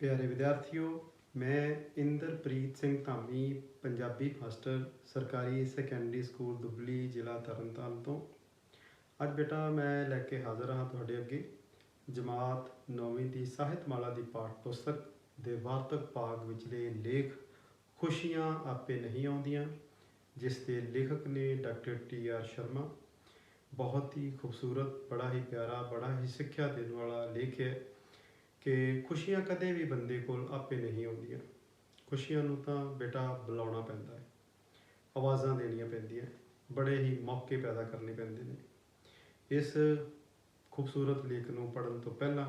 ਪਿਆਰੇ ਵਿਦਿਆਰਥੀਓ, ਮੈਂ ਇੰਦਰਪ੍ਰੀਤ ਸਿੰਘ ਧਾਮੀ, ਪੰਜਾਬੀ ਮਾਸਟਰ, ਸਰਕਾਰੀ ਸੈਕੰਡਰੀ ਸਕੂਲ ਦੁਬਲੀ, ਜ਼ਿਲ੍ਹਾ ਤਰਨਤਾਰਨ ਤੋਂ। ਅੱਜ ਬੇਟਾ ਮੈਂ ਲੈ ਕੇ ਹਾਜ਼ਰ ਹਾਂ ਤੁਹਾਡੇ ਅੱਗੇ ਜਮਾਤ 9ਵੀਂ ਦੀ ਸਾਹਿਤਮਾਲਾ ਦੀ ਪਾਠ ਪੁਸਤਕ ਦੇ ਵਾਰਤਕ ਭਾਗ ਵਿਚਲੇ ਲੇਖ ਖੁਸ਼ੀਆਂ ਆਪੇ ਨਹੀਂ ਆਉਂਦੀਆਂ, ਜਿਸ ਦੇ ਲੇਖਕ ਨੇ ਡਾਕਟਰ TR ਸ਼ਰਮਾ। ਬਹੁਤ ਹੀ ਖੂਬਸੂਰਤ, ਬੜਾ ਹੀ ਪਿਆਰਾ, ਬੜਾ ਹੀ ਸਿੱਖਿਆ ਦੇਣ ਵਾਲਾ ਲੇਖ ਹੈ ਕਿ ਖੁਸ਼ੀਆਂ ਕਦੇ ਵੀ ਬੰਦੇ ਕੋਲ ਆਪੇ ਨਹੀਂ ਆਉਂਦੀਆਂ। ਖੁਸ਼ੀਆਂ ਨੂੰ ਤਾਂ ਬੇਟਾ ਬੁਲਾਉਣਾ ਪੈਂਦਾ ਹੈ, ਆਵਾਜ਼ਾਂ ਦੇਣੀਆਂ ਪੈਂਦੀਆਂ, ਬੜੇ ਹੀ ਮੌਕੇ ਪੈਦਾ ਕਰਨੇ ਪੈਂਦੇ ਨੇ। ਇਸ ਖੂਬਸੂਰਤ ਲੇਖ ਨੂੰ ਪੜ੍ਹਨ ਤੋਂ ਪਹਿਲਾਂ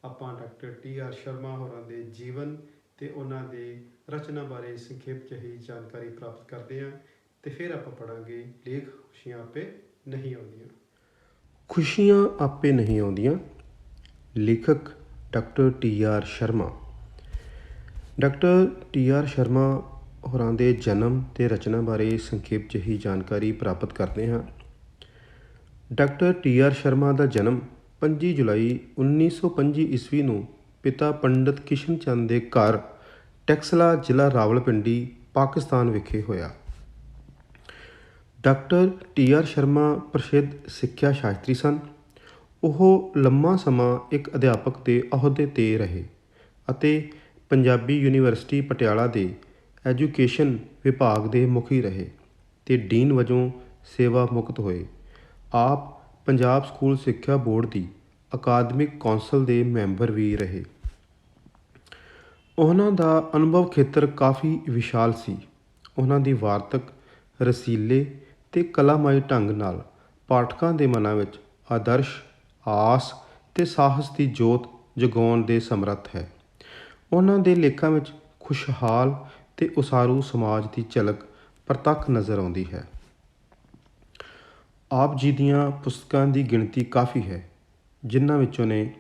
ਆਪਾਂ ਡਾਕਟਰ TR ਸ਼ਰਮਾ ਹੋਰਾਂ ਦੇ ਜੀਵਨ ਅਤੇ ਉਹਨਾਂ ਦੇ ਰਚਨਾ ਬਾਰੇ ਸੰਖੇਪ ਜਿਹੀ ਜਾਣਕਾਰੀ ਪ੍ਰਾਪਤ ਕਰਦੇ ਹਾਂ ਅਤੇ ਫਿਰ ਆਪਾਂ ਪੜ੍ਹਾਂਗੇ ਲੇਖ ਖੁਸ਼ੀਆਂ ਆਪੇ ਨਹੀਂ ਆਉਂਦੀਆਂ। ਖੁਸ਼ੀਆਂ ਆਪੇ ਨਹੀਂ ਆਉਂਦੀਆਂ। ਲੇਖਕ doctor TR Sharma. Doctor TR Sharma ਹੋਰਾਂ ਦੇ ਜਨਮ ਅਤੇ ਰਚਨਾ ਬਾਰੇ ਸੰਖੇਪ ਜਿਹੀ ਜਾਣਕਾਰੀ ਪ੍ਰਾਪਤ ਕਰਦੇ ਹਾਂ। ਡਾਕਟਰ TR ਸ਼ਰਮਾ ਦਾ ਜਨਮ 25 ਜੁਲਾਈ 1925 ਈਸਵੀ ਨੂੰ ਪਿਤਾ ਪੰਡਿਤ ਕਿਸ਼ਨ ਚੰਦ ਦੇ ਘਰ ਟੈਕਸਲਾ, ਜ਼ਿਲ੍ਹਾ ਰਾਵਲਪਿੰਡੀ, ਪਾਕਿਸਤਾਨ ਵਿਖੇ ਹੋਇਆ। ਡਾਕਟਰ TR ਸ਼ਰਮਾ ਪ੍ਰਸਿੱਧ ਸਿੱਖਿਆ ਸ਼ਾਸਤਰੀ ਸਨ। ਉਹ ਲੰਮਾ ਸਮਾਂ ਇੱਕ ਅਧਿਆਪਕ ਦੇ ਅਹੁਦੇ 'ਤੇ ਰਹੇ ਅਤੇ ਪੰਜਾਬੀ ਯੂਨੀਵਰਸਿਟੀ ਪਟਿਆਲਾ ਦੇ ਐਜੂਕੇਸ਼ਨ ਵਿਭਾਗ ਦੇ ਮੁਖੀ ਰਹੇ ਅਤੇ ਡੀਨ ਵਜੋਂ ਸੇਵਾ ਮੁਕਤ ਹੋਏ। ਆਪ ਪੰਜਾਬ ਸਕੂਲ ਸਿੱਖਿਆ ਬੋਰਡ ਦੀ ਅਕਾਦਮਿਕ ਕੌਂਸਲ ਦੇ ਮੈਂਬਰ ਵੀ ਰਹੇ। ਉਹਨਾਂ ਦਾ ਅਨੁਭਵ ਖੇਤਰ ਕਾਫੀ ਵਿਸ਼ਾਲ ਸੀ। ਉਹਨਾਂ ਦੀ ਵਾਰਤਕ ਰਸੀਲੇ ਅਤੇ ਕਲਾਮਾਈ ਢੰਗ ਨਾਲ ਪਾਠਕਾਂ ਦੇ ਮਨਾਂ ਵਿੱਚ ਆਦਰਸ਼, ਆਸ ਅਤੇ ਸਾਹਸ ਦੀ ਜੋਤ ਜਗਾਉਣ ਦੇ ਸਮਰੱਥ ਹੈ। ਉਹਨਾਂ ਦੇ ਲੇਖਾਂ ਵਿੱਚ ਖੁਸ਼ਹਾਲ ਅਤੇ ਉਸਾਰੂ ਸਮਾਜ ਦੀ ਝਲਕ ਪ੍ਰਤੱਖ ਨਜ਼ਰ ਆਉਂਦੀ ਹੈ। ਆਪ ਜੀ ਦੀਆਂ ਪੁਸਤਕਾਂ ਦੀ ਗਿਣਤੀ ਕਾਫੀ ਹੈ, ਜਿਨ੍ਹਾਂ ਵਿੱਚੋਂ ਨੇ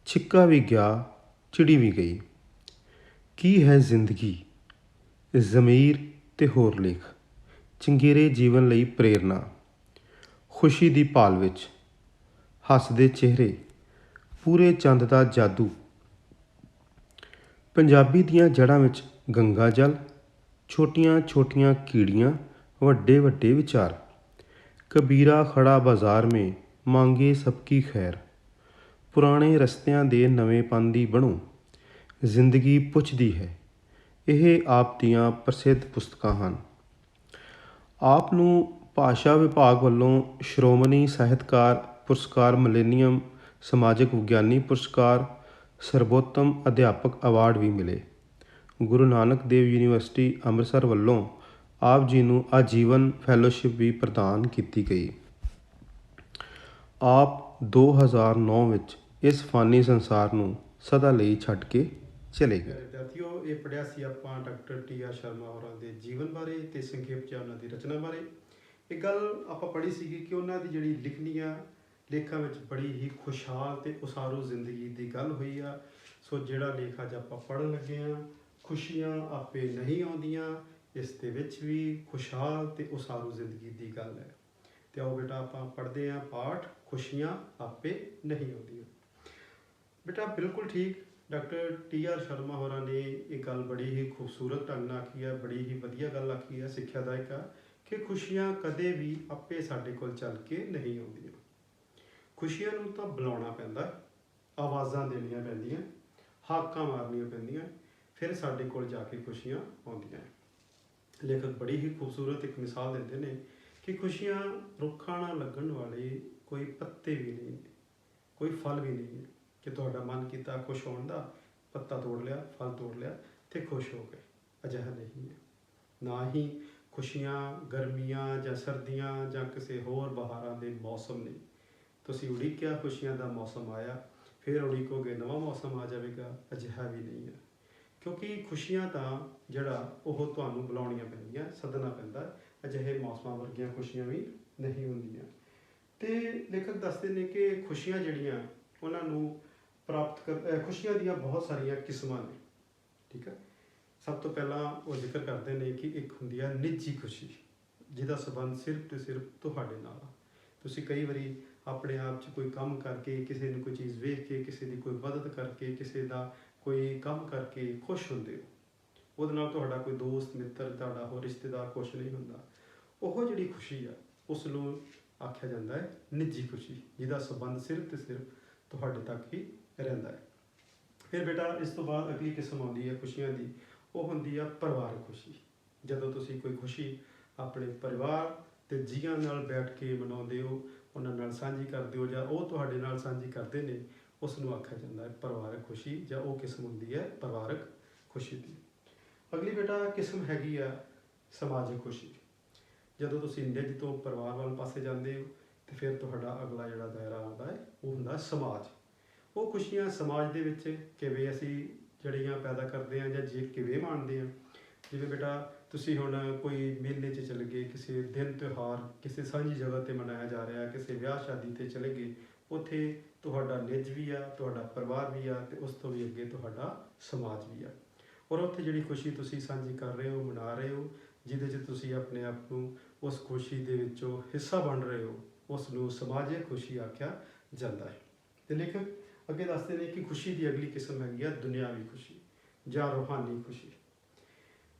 ਛਿੱਕਾ ਵੀ ਗਿਆ, ਚਿੜੀ ਵੀ ਗਈ, ਕੀ ਹੈ ਜ਼ਿੰਦਗੀ, ਜ਼ਮੀਰ ਅਤੇ ਹੋਰ ਲੇਖ, ਚੰਗੇਰੇ ਜੀਵਨ ਲਈ ਪ੍ਰੇਰਨਾ, ਖੁਸ਼ੀ ਦੀ ਭਾਲ ਵਿੱਚ, ਹੱਸਦੇ ਚਿਹਰੇ, ਪੂਰੇ ਚੰਦ ਦਾ ਜਾਦੂ, ਪੰਜਾਬੀ ਦੀਆਂ ਜੜ੍ਹਾਂ ਵਿੱਚ ਗੰਗਾ ਜਲ, ਛੋਟੀਆਂ ਛੋਟੀਆਂ ਕੀੜੀਆਂ, ਵੱਡੇ ਵੱਡੇ ਵਿਚਾਰ, ਕਬੀਰਾ ਖੜਾ ਬਾਜ਼ਾਰ ਮੇਂ ਮਾਂਗੇ ਸਭ ਕੀ ਖੈਰ, ਪੁਰਾਣੇ ਰਸਤਿਆਂ ਦੇ ਨਵੇਂਪਨ ਦੀ ਬਣੋ, ਜ਼ਿੰਦਗੀ ਪੁੱਛਦੀ ਹੈ। ਇਹ ਆਪ ਦੀਆਂ ਪ੍ਰਸਿੱਧ ਪੁਸਤਕਾਂ ਹਨ। ਆਪ ਨੂੰ ਭਾਸ਼ਾ ਵਿਭਾਗ ਵੱਲੋਂ ਸ਼੍ਰੋਮਣੀ ਸਾਹਿਤਕਾਰ ਪੁਰਸਕਾਰ, ਮਿਲੇਨੀਅਮ ਸਮਾਜਿਕ ਵਿਗਿਆਨੀ ਪੁਰਸਕਾਰ, ਸਰਬੋਤਮ ਅਧਿਆਪਕ ਅਵਾਰਡ ਵੀ ਮਿਲੇ। ਗੁਰੂ ਨਾਨਕ ਦੇਵ ਯੂਨੀਵਰਸਿਟੀ ਅੰਮ੍ਰਿਤਸਰ ਵੱਲੋਂ ਆਪ ਜੀ ਨੂੰ ਆਜੀਵਨ ਫੈਲੋਸ਼ਿਪ ਵੀ ਪ੍ਰਦਾਨ ਕੀਤੀ ਗਈ। ਆਪ 2009 ਵਿੱਚ ਇਸ ਫਾਨੀ ਸੰਸਾਰ ਨੂੰ ਸਦਾ ਲਈ ਛੱਡ ਕੇ ਚਲੇ ਗਏ। ਵਿਦਿਆਰਥੀਓ, ਇਹ ਪੜ੍ਹਿਆ ਸੀ ਆਪਾਂ ਡਾਕਟਰ TR ਸ਼ਰਮਾ ਹੋਰਾਂ ਦੇ ਜੀਵਨ ਬਾਰੇ ਅਤੇ ਸੰਖੇਪ 'ਚ ਉਹਨਾਂ ਦੀ ਰਚਨਾ ਬਾਰੇ। ਇਹ ਗੱਲ ਆਪਾਂ ਪੜ੍ਹੀ ਸੀਗੀ ਕਿ ਉਹਨਾਂ ਦੀ ਜਿਹੜੀ ਲਿਖਣੀਆਂ ਲੇਖਾਂ ਵਿੱਚ ਬੜੀ ਹੀ ਖੁਸ਼ਹਾਲ ਅਤੇ ਉਸਾਰੂ ਜ਼ਿੰਦਗੀ ਦੀ ਗੱਲ ਹੋਈ ਆ। ਸੋ ਜਿਹੜਾ ਲੇਖ ਅੱਜ ਆਪਾਂ ਪੜ੍ਹਨ ਲੱਗੇ ਹਾਂ, ਖੁਸ਼ੀਆਂ ਆਪੇ ਨਹੀਂ ਆਉਂਦੀਆਂ, ਇਸ ਦੇ ਵਿੱਚ ਵੀ ਖੁਸ਼ਹਾਲ ਅਤੇ ਉਸਾਰੂ ਜ਼ਿੰਦਗੀ ਦੀ ਗੱਲ ਹੈ। ਅਤੇ ਆਓ ਬੇਟਾ ਆਪਾਂ ਪੜ੍ਹਦੇ ਹਾਂ ਪਾਠ ਖੁਸ਼ੀਆਂ ਆਪੇ ਨਹੀਂ ਆਉਂਦੀਆਂ। ਬੇਟਾ ਬਿਲਕੁਲ ਠੀਕ, ਡਾਕਟਰ TR ਸ਼ਰਮਾ ਹੋਰਾਂ ਨੇ ਇਹ ਗੱਲ ਬੜੀ ਹੀ ਖੂਬਸੂਰਤ ਢੰਗ ਨਾਲ ਆਖੀ ਹੈ, ਬੜੀ ਹੀ ਵਧੀਆ ਗੱਲ ਆਖੀ ਹੈ, ਸਿੱਖਿਆਦਾਇਕ ਆ ਕਿ ਖੁਸ਼ੀਆਂ ਕਦੇ ਵੀ ਆਪੇ ਸਾਡੇ ਕੋਲ ਚੱਲ ਕੇ ਨਹੀਂ ਆਉਂਦੀਆਂ। ਖੁਸ਼ੀਆਂ ਨੂੰ ਤਾਂ ਬੁਲਾਉਣਾ ਪੈਂਦਾ, ਆਵਾਜ਼ਾਂ ਦੇਣੀਆਂ ਪੈਂਦੀਆਂ, ਹਾਕਾਂ ਮਾਰਨੀਆਂ ਪੈਂਦੀਆਂ, ਫਿਰ ਸਾਡੇ ਕੋਲ ਜਾ ਕੇ ਖੁਸ਼ੀਆਂ ਆਉਂਦੀਆਂ। ਲੇਖਕ ਬੜੀ ਹੀ ਖੂਬਸੂਰਤ ਇੱਕ ਮਿਸਾਲ ਦਿੰਦੇ ਨੇ ਕਿ ਖੁਸ਼ੀਆਂ ਰੁੱਖਾਂ ਨਾਲ ਲੱਗਣ ਵਾਲੇ ਕੋਈ ਪੱਤੇ ਵੀ ਨਹੀਂ ਨੇ, ਕੋਈ ਫਲ ਵੀ ਨਹੀਂ ਹੈ ਕਿ ਤੁਹਾਡਾ ਮਨ ਕੀਤਾ ਖੁਸ਼ ਹੋਣ ਦਾ, ਪੱਤਾ ਤੋੜ ਲਿਆ, ਫਲ ਤੋੜ ਲਿਆ ਅਤੇ ਖੁਸ਼ ਹੋ ਗਏ। ਅਜਿਹਾ ਨਹੀਂ ਹੈ। ਨਾ ਹੀ ਖੁਸ਼ੀਆਂ ਗਰਮੀਆਂ ਜਾਂ ਸਰਦੀਆਂ ਜਾਂ ਕਿਸੇ ਹੋਰ ਬਹਾਰਾਂ ਦੇ ਮੌਸਮ ਨੇ। ਤੁਸੀਂ ਉਡੀਕਿਆ, ਖੁਸ਼ੀਆਂ ਦਾ ਮੌਸਮ ਆਇਆ, ਫਿਰ ਉਡੀਕੋਗੇ ਨਵਾਂ ਮੌਸਮ ਆ ਜਾਵੇਗਾ। ਅਜਿਹਾ ਵੀ ਨਹੀਂ ਹੈ, ਕਿਉਂਕਿ ਖੁਸ਼ੀਆਂ ਤਾਂ ਜਿਹੜਾ ਉਹ ਤੁਹਾਨੂੰ ਬੁਲਾਉਣੀਆਂ ਪੈਂਦੀਆਂ, ਸੱਦਣਾ ਪੈਂਦਾ। ਅਜਿਹੇ ਮੌਸਮਾਂ ਵਰਗੀਆਂ ਖੁਸ਼ੀਆਂ ਵੀ ਨਹੀਂ ਹੁੰਦੀਆਂ। ਅਤੇ ਲੇਖਕ ਦੱਸਦੇ ਨੇ ਕਿ ਖੁਸ਼ੀਆਂ ਜਿਹੜੀਆਂ ਉਹਨਾਂ ਨੂੰ ਖੁਸ਼ੀਆਂ ਦੀਆਂ ਬਹੁਤ ਸਾਰੀਆਂ ਕਿਸਮਾਂ ਨੇ। ਠੀਕ ਹੈ, ਸਭ ਤੋਂ ਪਹਿਲਾਂ ਉਹ ਜ਼ਿਕਰ ਕਰਦੇ ਨੇ ਕਿ ਇੱਕ ਹੁੰਦੀ ਹੈ ਨਿੱਜੀ ਖੁਸ਼ੀ, ਜਿਹਦਾ ਸੰਬੰਧ ਸਿਰਫ ਅਤੇ ਸਿਰਫ ਤੁਹਾਡੇ ਨਾਲ ਆ। ਤੁਸੀਂ ਕਈ ਵਾਰੀ ਆਪਣੇ ਆਪ 'ਚ ਕੋਈ ਕੰਮ ਕਰਕੇ, ਕਿਸੇ ਨੂੰ ਕੋਈ ਚੀਜ਼ ਵੇਖ ਕੇ, ਕਿਸੇ ਦੀ ਕੋਈ ਮਦਦ ਕਰਕੇ, ਕਿਸੇ ਦਾ ਕੋਈ ਕੰਮ ਕਰਕੇ ਖੁਸ਼ ਹੁੰਦੇ ਹੋ, ਉਹਦੇ ਨਾਲ ਤੁਹਾਡਾ ਕੋਈ ਦੋਸਤ ਮਿੱਤਰ, ਤੁਹਾਡਾ ਹੋਰ ਰਿਸ਼ਤੇਦਾਰ ਖੁਸ਼ ਨਹੀਂ ਹੁੰਦਾ, ਉਹ ਜਿਹੜੀ ਖੁਸ਼ੀ ਆ ਉਸ ਨੂੰ ਆਖਿਆ ਜਾਂਦਾ ਹੈ ਨਿੱਜੀ ਖੁਸ਼ੀ, ਜਿਹਦਾ ਸੰਬੰਧ ਸਿਰਫ ਤੇ ਸਿਰਫ ਤੁਹਾਡੇ ਤੱਕ ਹੀ ਰਹਿੰਦਾ ਹੈ। ਫਿਰ ਬੇਟਾ ਇਸ ਤੋਂ ਬਾਅਦ ਅਗਲੀ ਕਿਸਮ ਆਉਂਦੀ ਹੈ ਖੁਸ਼ੀਆਂ ਦੀ, ਉਹ ਹੁੰਦੀ ਆ ਪਰਿਵਾਰਕ ਖੁਸ਼ੀ। ਜਦੋਂ ਤੁਸੀਂ ਕੋਈ ਖੁਸ਼ੀ ਆਪਣੇ ਪਰਿਵਾਰ ਤੇ ਜੀਆਂ ਨਾਲ ਬੈਠ ਕੇ ਮਨਾਉਂਦੇ ਹੋ, ਉਹਨਾਂ ਨਾਲ ਸਾਂਝੀ ਕਰਦੇ ਹੋ, ਜਾਂ ਉਹ ਤੁਹਾਡੇ ਨਾਲ ਸਾਂਝੀ ਕਰਦੇ ਨੇ, ਉਸ ਨੂੰ ਆਖਿਆ ਜਾਂਦਾ ਹੈ ਪਰਿਵਾਰਕ ਖੁਸ਼ੀ, ਜਾਂ ਉਹ ਕਿਸਮ ਹੁੰਦੀ ਹੈ ਪਰਿਵਾਰਕ ਖੁਸ਼ੀ ਦੀ। ਅਗਲੀ ਬੇਟਾ ਕਿਸਮ ਹੈਗੀ ਆ ਸਮਾਜਿਕ ਖੁਸ਼ੀ। ਜਦੋਂ ਤੁਸੀਂ ਨਿੱਜ ਤੋਂ ਪਰਿਵਾਰ ਵੱਲ ਪਾਸੇ ਜਾਂਦੇ ਹੋ ਤੇ ਫਿਰ ਤੁਹਾਡਾ ਅਗਲਾ ਜਿਹੜਾ ਦਾਇਰਾ ਆਉਂਦਾ ਹੈ ਉਹ ਹੁੰਦਾ ਸਮਾਜ। ਉਹ ਖੁਸ਼ੀਆਂ ਸਮਾਜ ਦੇ ਵਿੱਚ ਕਿਵੇਂ ਅਸੀਂ ਜਿਹੜੀਆਂ ਪੈਦਾ ਕਰਦੇ ਹਾਂ ਜਾਂ ਜੇ ਕਿਵੇਂ ਮਾਣਦੇ ਹਾਂ। ਜਿਵੇਂ ਬੇਟਾ ਤੁਸੀਂ ਹੁਣ ਕੋਈ ਮੇਲੇ 'ਚ ਚਲੇ ਗਏ, ਕਿਸੇ ਦਿਨ ਤਿਉਹਾਰ ਕਿਸੇ ਸਾਂਝੀ ਜਗ੍ਹਾ 'ਤੇ ਮਨਾਇਆ ਜਾ ਰਿਹਾ, ਕਿਸੇ ਵਿਆਹ ਸ਼ਾਦੀ 'ਤੇ ਚਲੇ ਗਏ, ਉੱਥੇ ਤੁਹਾਡਾ ਨਿੱਜ ਵੀ ਆ, ਤੁਹਾਡਾ ਪਰਿਵਾਰ ਵੀ ਆ, ਤੇ ਉਸ ਤੋਂ ਵੀ ਅੱਗੇ ਤੁਹਾਡਾ ਸਮਾਜ ਵੀ ਆ। ਔਰ ਉੱਥੇ ਜਿਹੜੀ ਖੁਸ਼ੀ ਤੁਸੀਂ ਸਾਂਝੀ ਕਰ ਰਹੇ ਹੋ, ਮਨਾ ਰਹੇ ਹੋ, ਜਿਹਦੇ 'ਚ ਤੁਸੀਂ ਆਪਣੇ ਆਪ ਨੂੰ ਉਸ ਖੁਸ਼ੀ ਦੇ ਵਿੱਚੋਂ ਹਿੱਸਾ ਬਣ ਰਹੇ ਹੋ, ਉਸ ਨੂੰ ਸਮਾਜਿਕ ਖੁਸ਼ੀ ਆਖਿਆ ਜਾਂਦਾ ਹੈ। ਤੇ ਲੇਖਕ ਅੱਗੇ ਦੱਸਦੇ ਨੇ ਕਿ ਖੁਸ਼ੀ ਦੀ ਅਗਲੀ ਕਿਸਮ ਹੈਗੀ ਆ ਦੁਨਿਆਵੀ ਖੁਸ਼ੀ ਜਾਂ ਰੂਹਾਨੀ ਖੁਸ਼ੀ।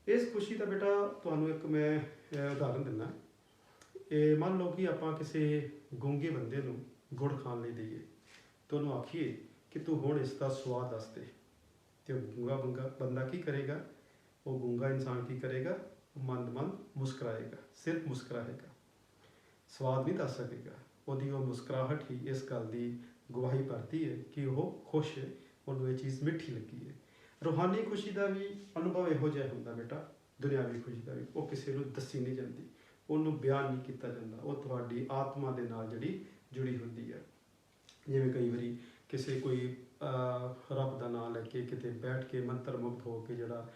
ਇਸ ਖੁਸ਼ੀ ਦਾ ਬੇਟਾ ਤੁਹਾਨੂੰ ਇੱਕ ਮੈਂ ਉਦਾਹਰਨ ਦਿੰਦਾ। ਇਹ ਮੰਨ ਲਓ ਕਿ ਆਪਾਂ ਕਿਸੇ ਗੂੰਗੇ ਬੰਦੇ ਨੂੰ ਗੁੜ ਖਾਣ ਲਈ ਦਈਏ, ਤੇ ਉਹਨੂੰ ਆਖੀਏ ਕਿ ਤੂੰ ਹੁਣ ਇਸ ਦਾ ਸਵਾਦ ਦੱਸ ਦੇ, ਤੇ ਉਹ ਗੂੰਗਾ ਬੰਦਾ ਕੀ ਕਰੇਗਾ? ਉਹ ਗੂੰਗਾ ਇਨਸਾਨ ਕੀ ਕਰੇਗਾ? ਮੰਦ ਮੁਸਕਰਾਏਗਾ, ਸਿਰਫ ਮੁਸਕਰਾਏਗਾ, ਸਵਾਦ ਨਹੀਂ ਦੱਸ ਸਕੇਗਾ। ਉਹਦੀ ਉਹ ਮੁਸਕਰਾਹਟ ਹੀ ਇਸ ਗੱਲ ਦੀ ਗਵਾਹੀ ਭਰਦੀ ਹੈ ਕਿ ਉਹ ਖੁਸ਼ ਹੈ, ਉਹਨੂੰ ਇਹ ਚੀਜ਼ ਮਿੱਠੀ ਲੱਗੀ ਹੈ। ਰੂਹਾਨੀ ਖੁਸ਼ੀ ਦਾ ਵੀ ਅਨੁਭਵ ਇਹੋ ਜਿਹਾ ਹੁੰਦਾ ਬੇਟਾ, ਦੁਨਿਆਵੀ ਖੁਸ਼ੀ ਦਾ ਵੀ। ਉਹ ਕਿਸੇ ਨੂੰ ਦੱਸੀ ਨਹੀਂ ਜਾਂਦੀ, ਉਹਨੂੰ ਬਿਆਨ ਨਹੀਂ ਕੀਤਾ ਜਾਂਦਾ, ਉਹ ਤੁਹਾਡੀ ਆਤਮਾ ਦੇ ਨਾਲ ਜਿਹੜੀ ਜੁੜੀ ਹੁੰਦੀ ਹੈ। ਜਿਵੇਂ ਕਈ ਵਾਰੀ ਕਿਸੇ ਕੋਈ ਰੱਬ ਦਾ ਨਾਮ ਲੈ ਕੇ ਕਿਤੇ ਬੈਠ ਕੇ ਮੰਤਰ ਮੁਗਧ ਹੋ ਕੇ ਜਿਹੜਾ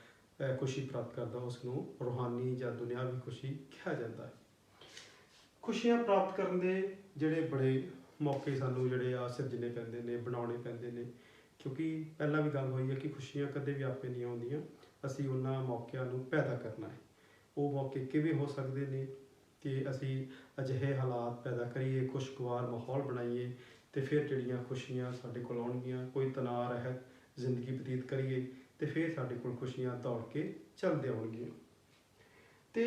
ਖੁਸ਼ੀ ਪ੍ਰਾਪਤ ਕਰਦਾ, ਉਸ ਨੂੰ ਰੂਹਾਨੀ ਜਾਂ ਦੁਨਿਆਵੀ ਖੁਸ਼ੀ ਕਿਹਾ ਜਾਂਦਾ ਹੈ। ਖੁਸ਼ੀਆਂ ਪ੍ਰਾਪਤ ਕਰਨ ਦੇ ਜਿਹੜੇ ਬੜੇ ਮੌਕੇ ਸਾਨੂੰ ਜਿਹੜੇ ਆ ਸਿਰਜਣੇ ਪੈਂਦੇ ਨੇ, ਬਣਾਉਣੇ ਪੈਂਦੇ ਨੇ, ਕਿਉਂਕਿ ਪਹਿਲਾਂ ਵੀ ਗੱਲ ਹੋਈ ਹੈ ਕਿ ਖੁਸ਼ੀਆਂ ਕਦੇ ਵੀ ਆਪੇ ਨਹੀਂ ਆਉਂਦੀਆਂ, ਅਸੀਂ ਉਹਨਾਂ ਮੌਕਿਆਂ ਨੂੰ ਪੈਦਾ ਕਰਨਾ ਹੈ। ਉਹ ਮੌਕੇ ਕਿਵੇਂ ਹੋ ਸਕਦੇ ਨੇ ਕਿ ਅਸੀਂ ਅਜਿਹੇ ਹਾਲਾਤ ਪੈਦਾ ਕਰੀਏ, ਖੁਸ਼ਗਵਾਰ ਮਾਹੌਲ ਬਣਾਈਏ, ਤੇ ਫਿਰ ਜਿਹੜੀਆਂ ਖੁਸ਼ੀਆਂ ਸਾਡੇ ਕੋਲ ਆਉਣਗੀਆਂ, ਕੋਈ ਤਣਾਅ ਰਹਿਤ ਜ਼ਿੰਦਗੀ ਬਤੀਤ ਕਰੀਏ, ਤੇ ਫਿਰ ਸਾਡੇ ਕੋਲ ਖੁਸ਼ੀਆਂ ਦੌੜ ਕੇ ਚੱਲਦੇ ਆਉਣਗੀਆਂ। ਤੇ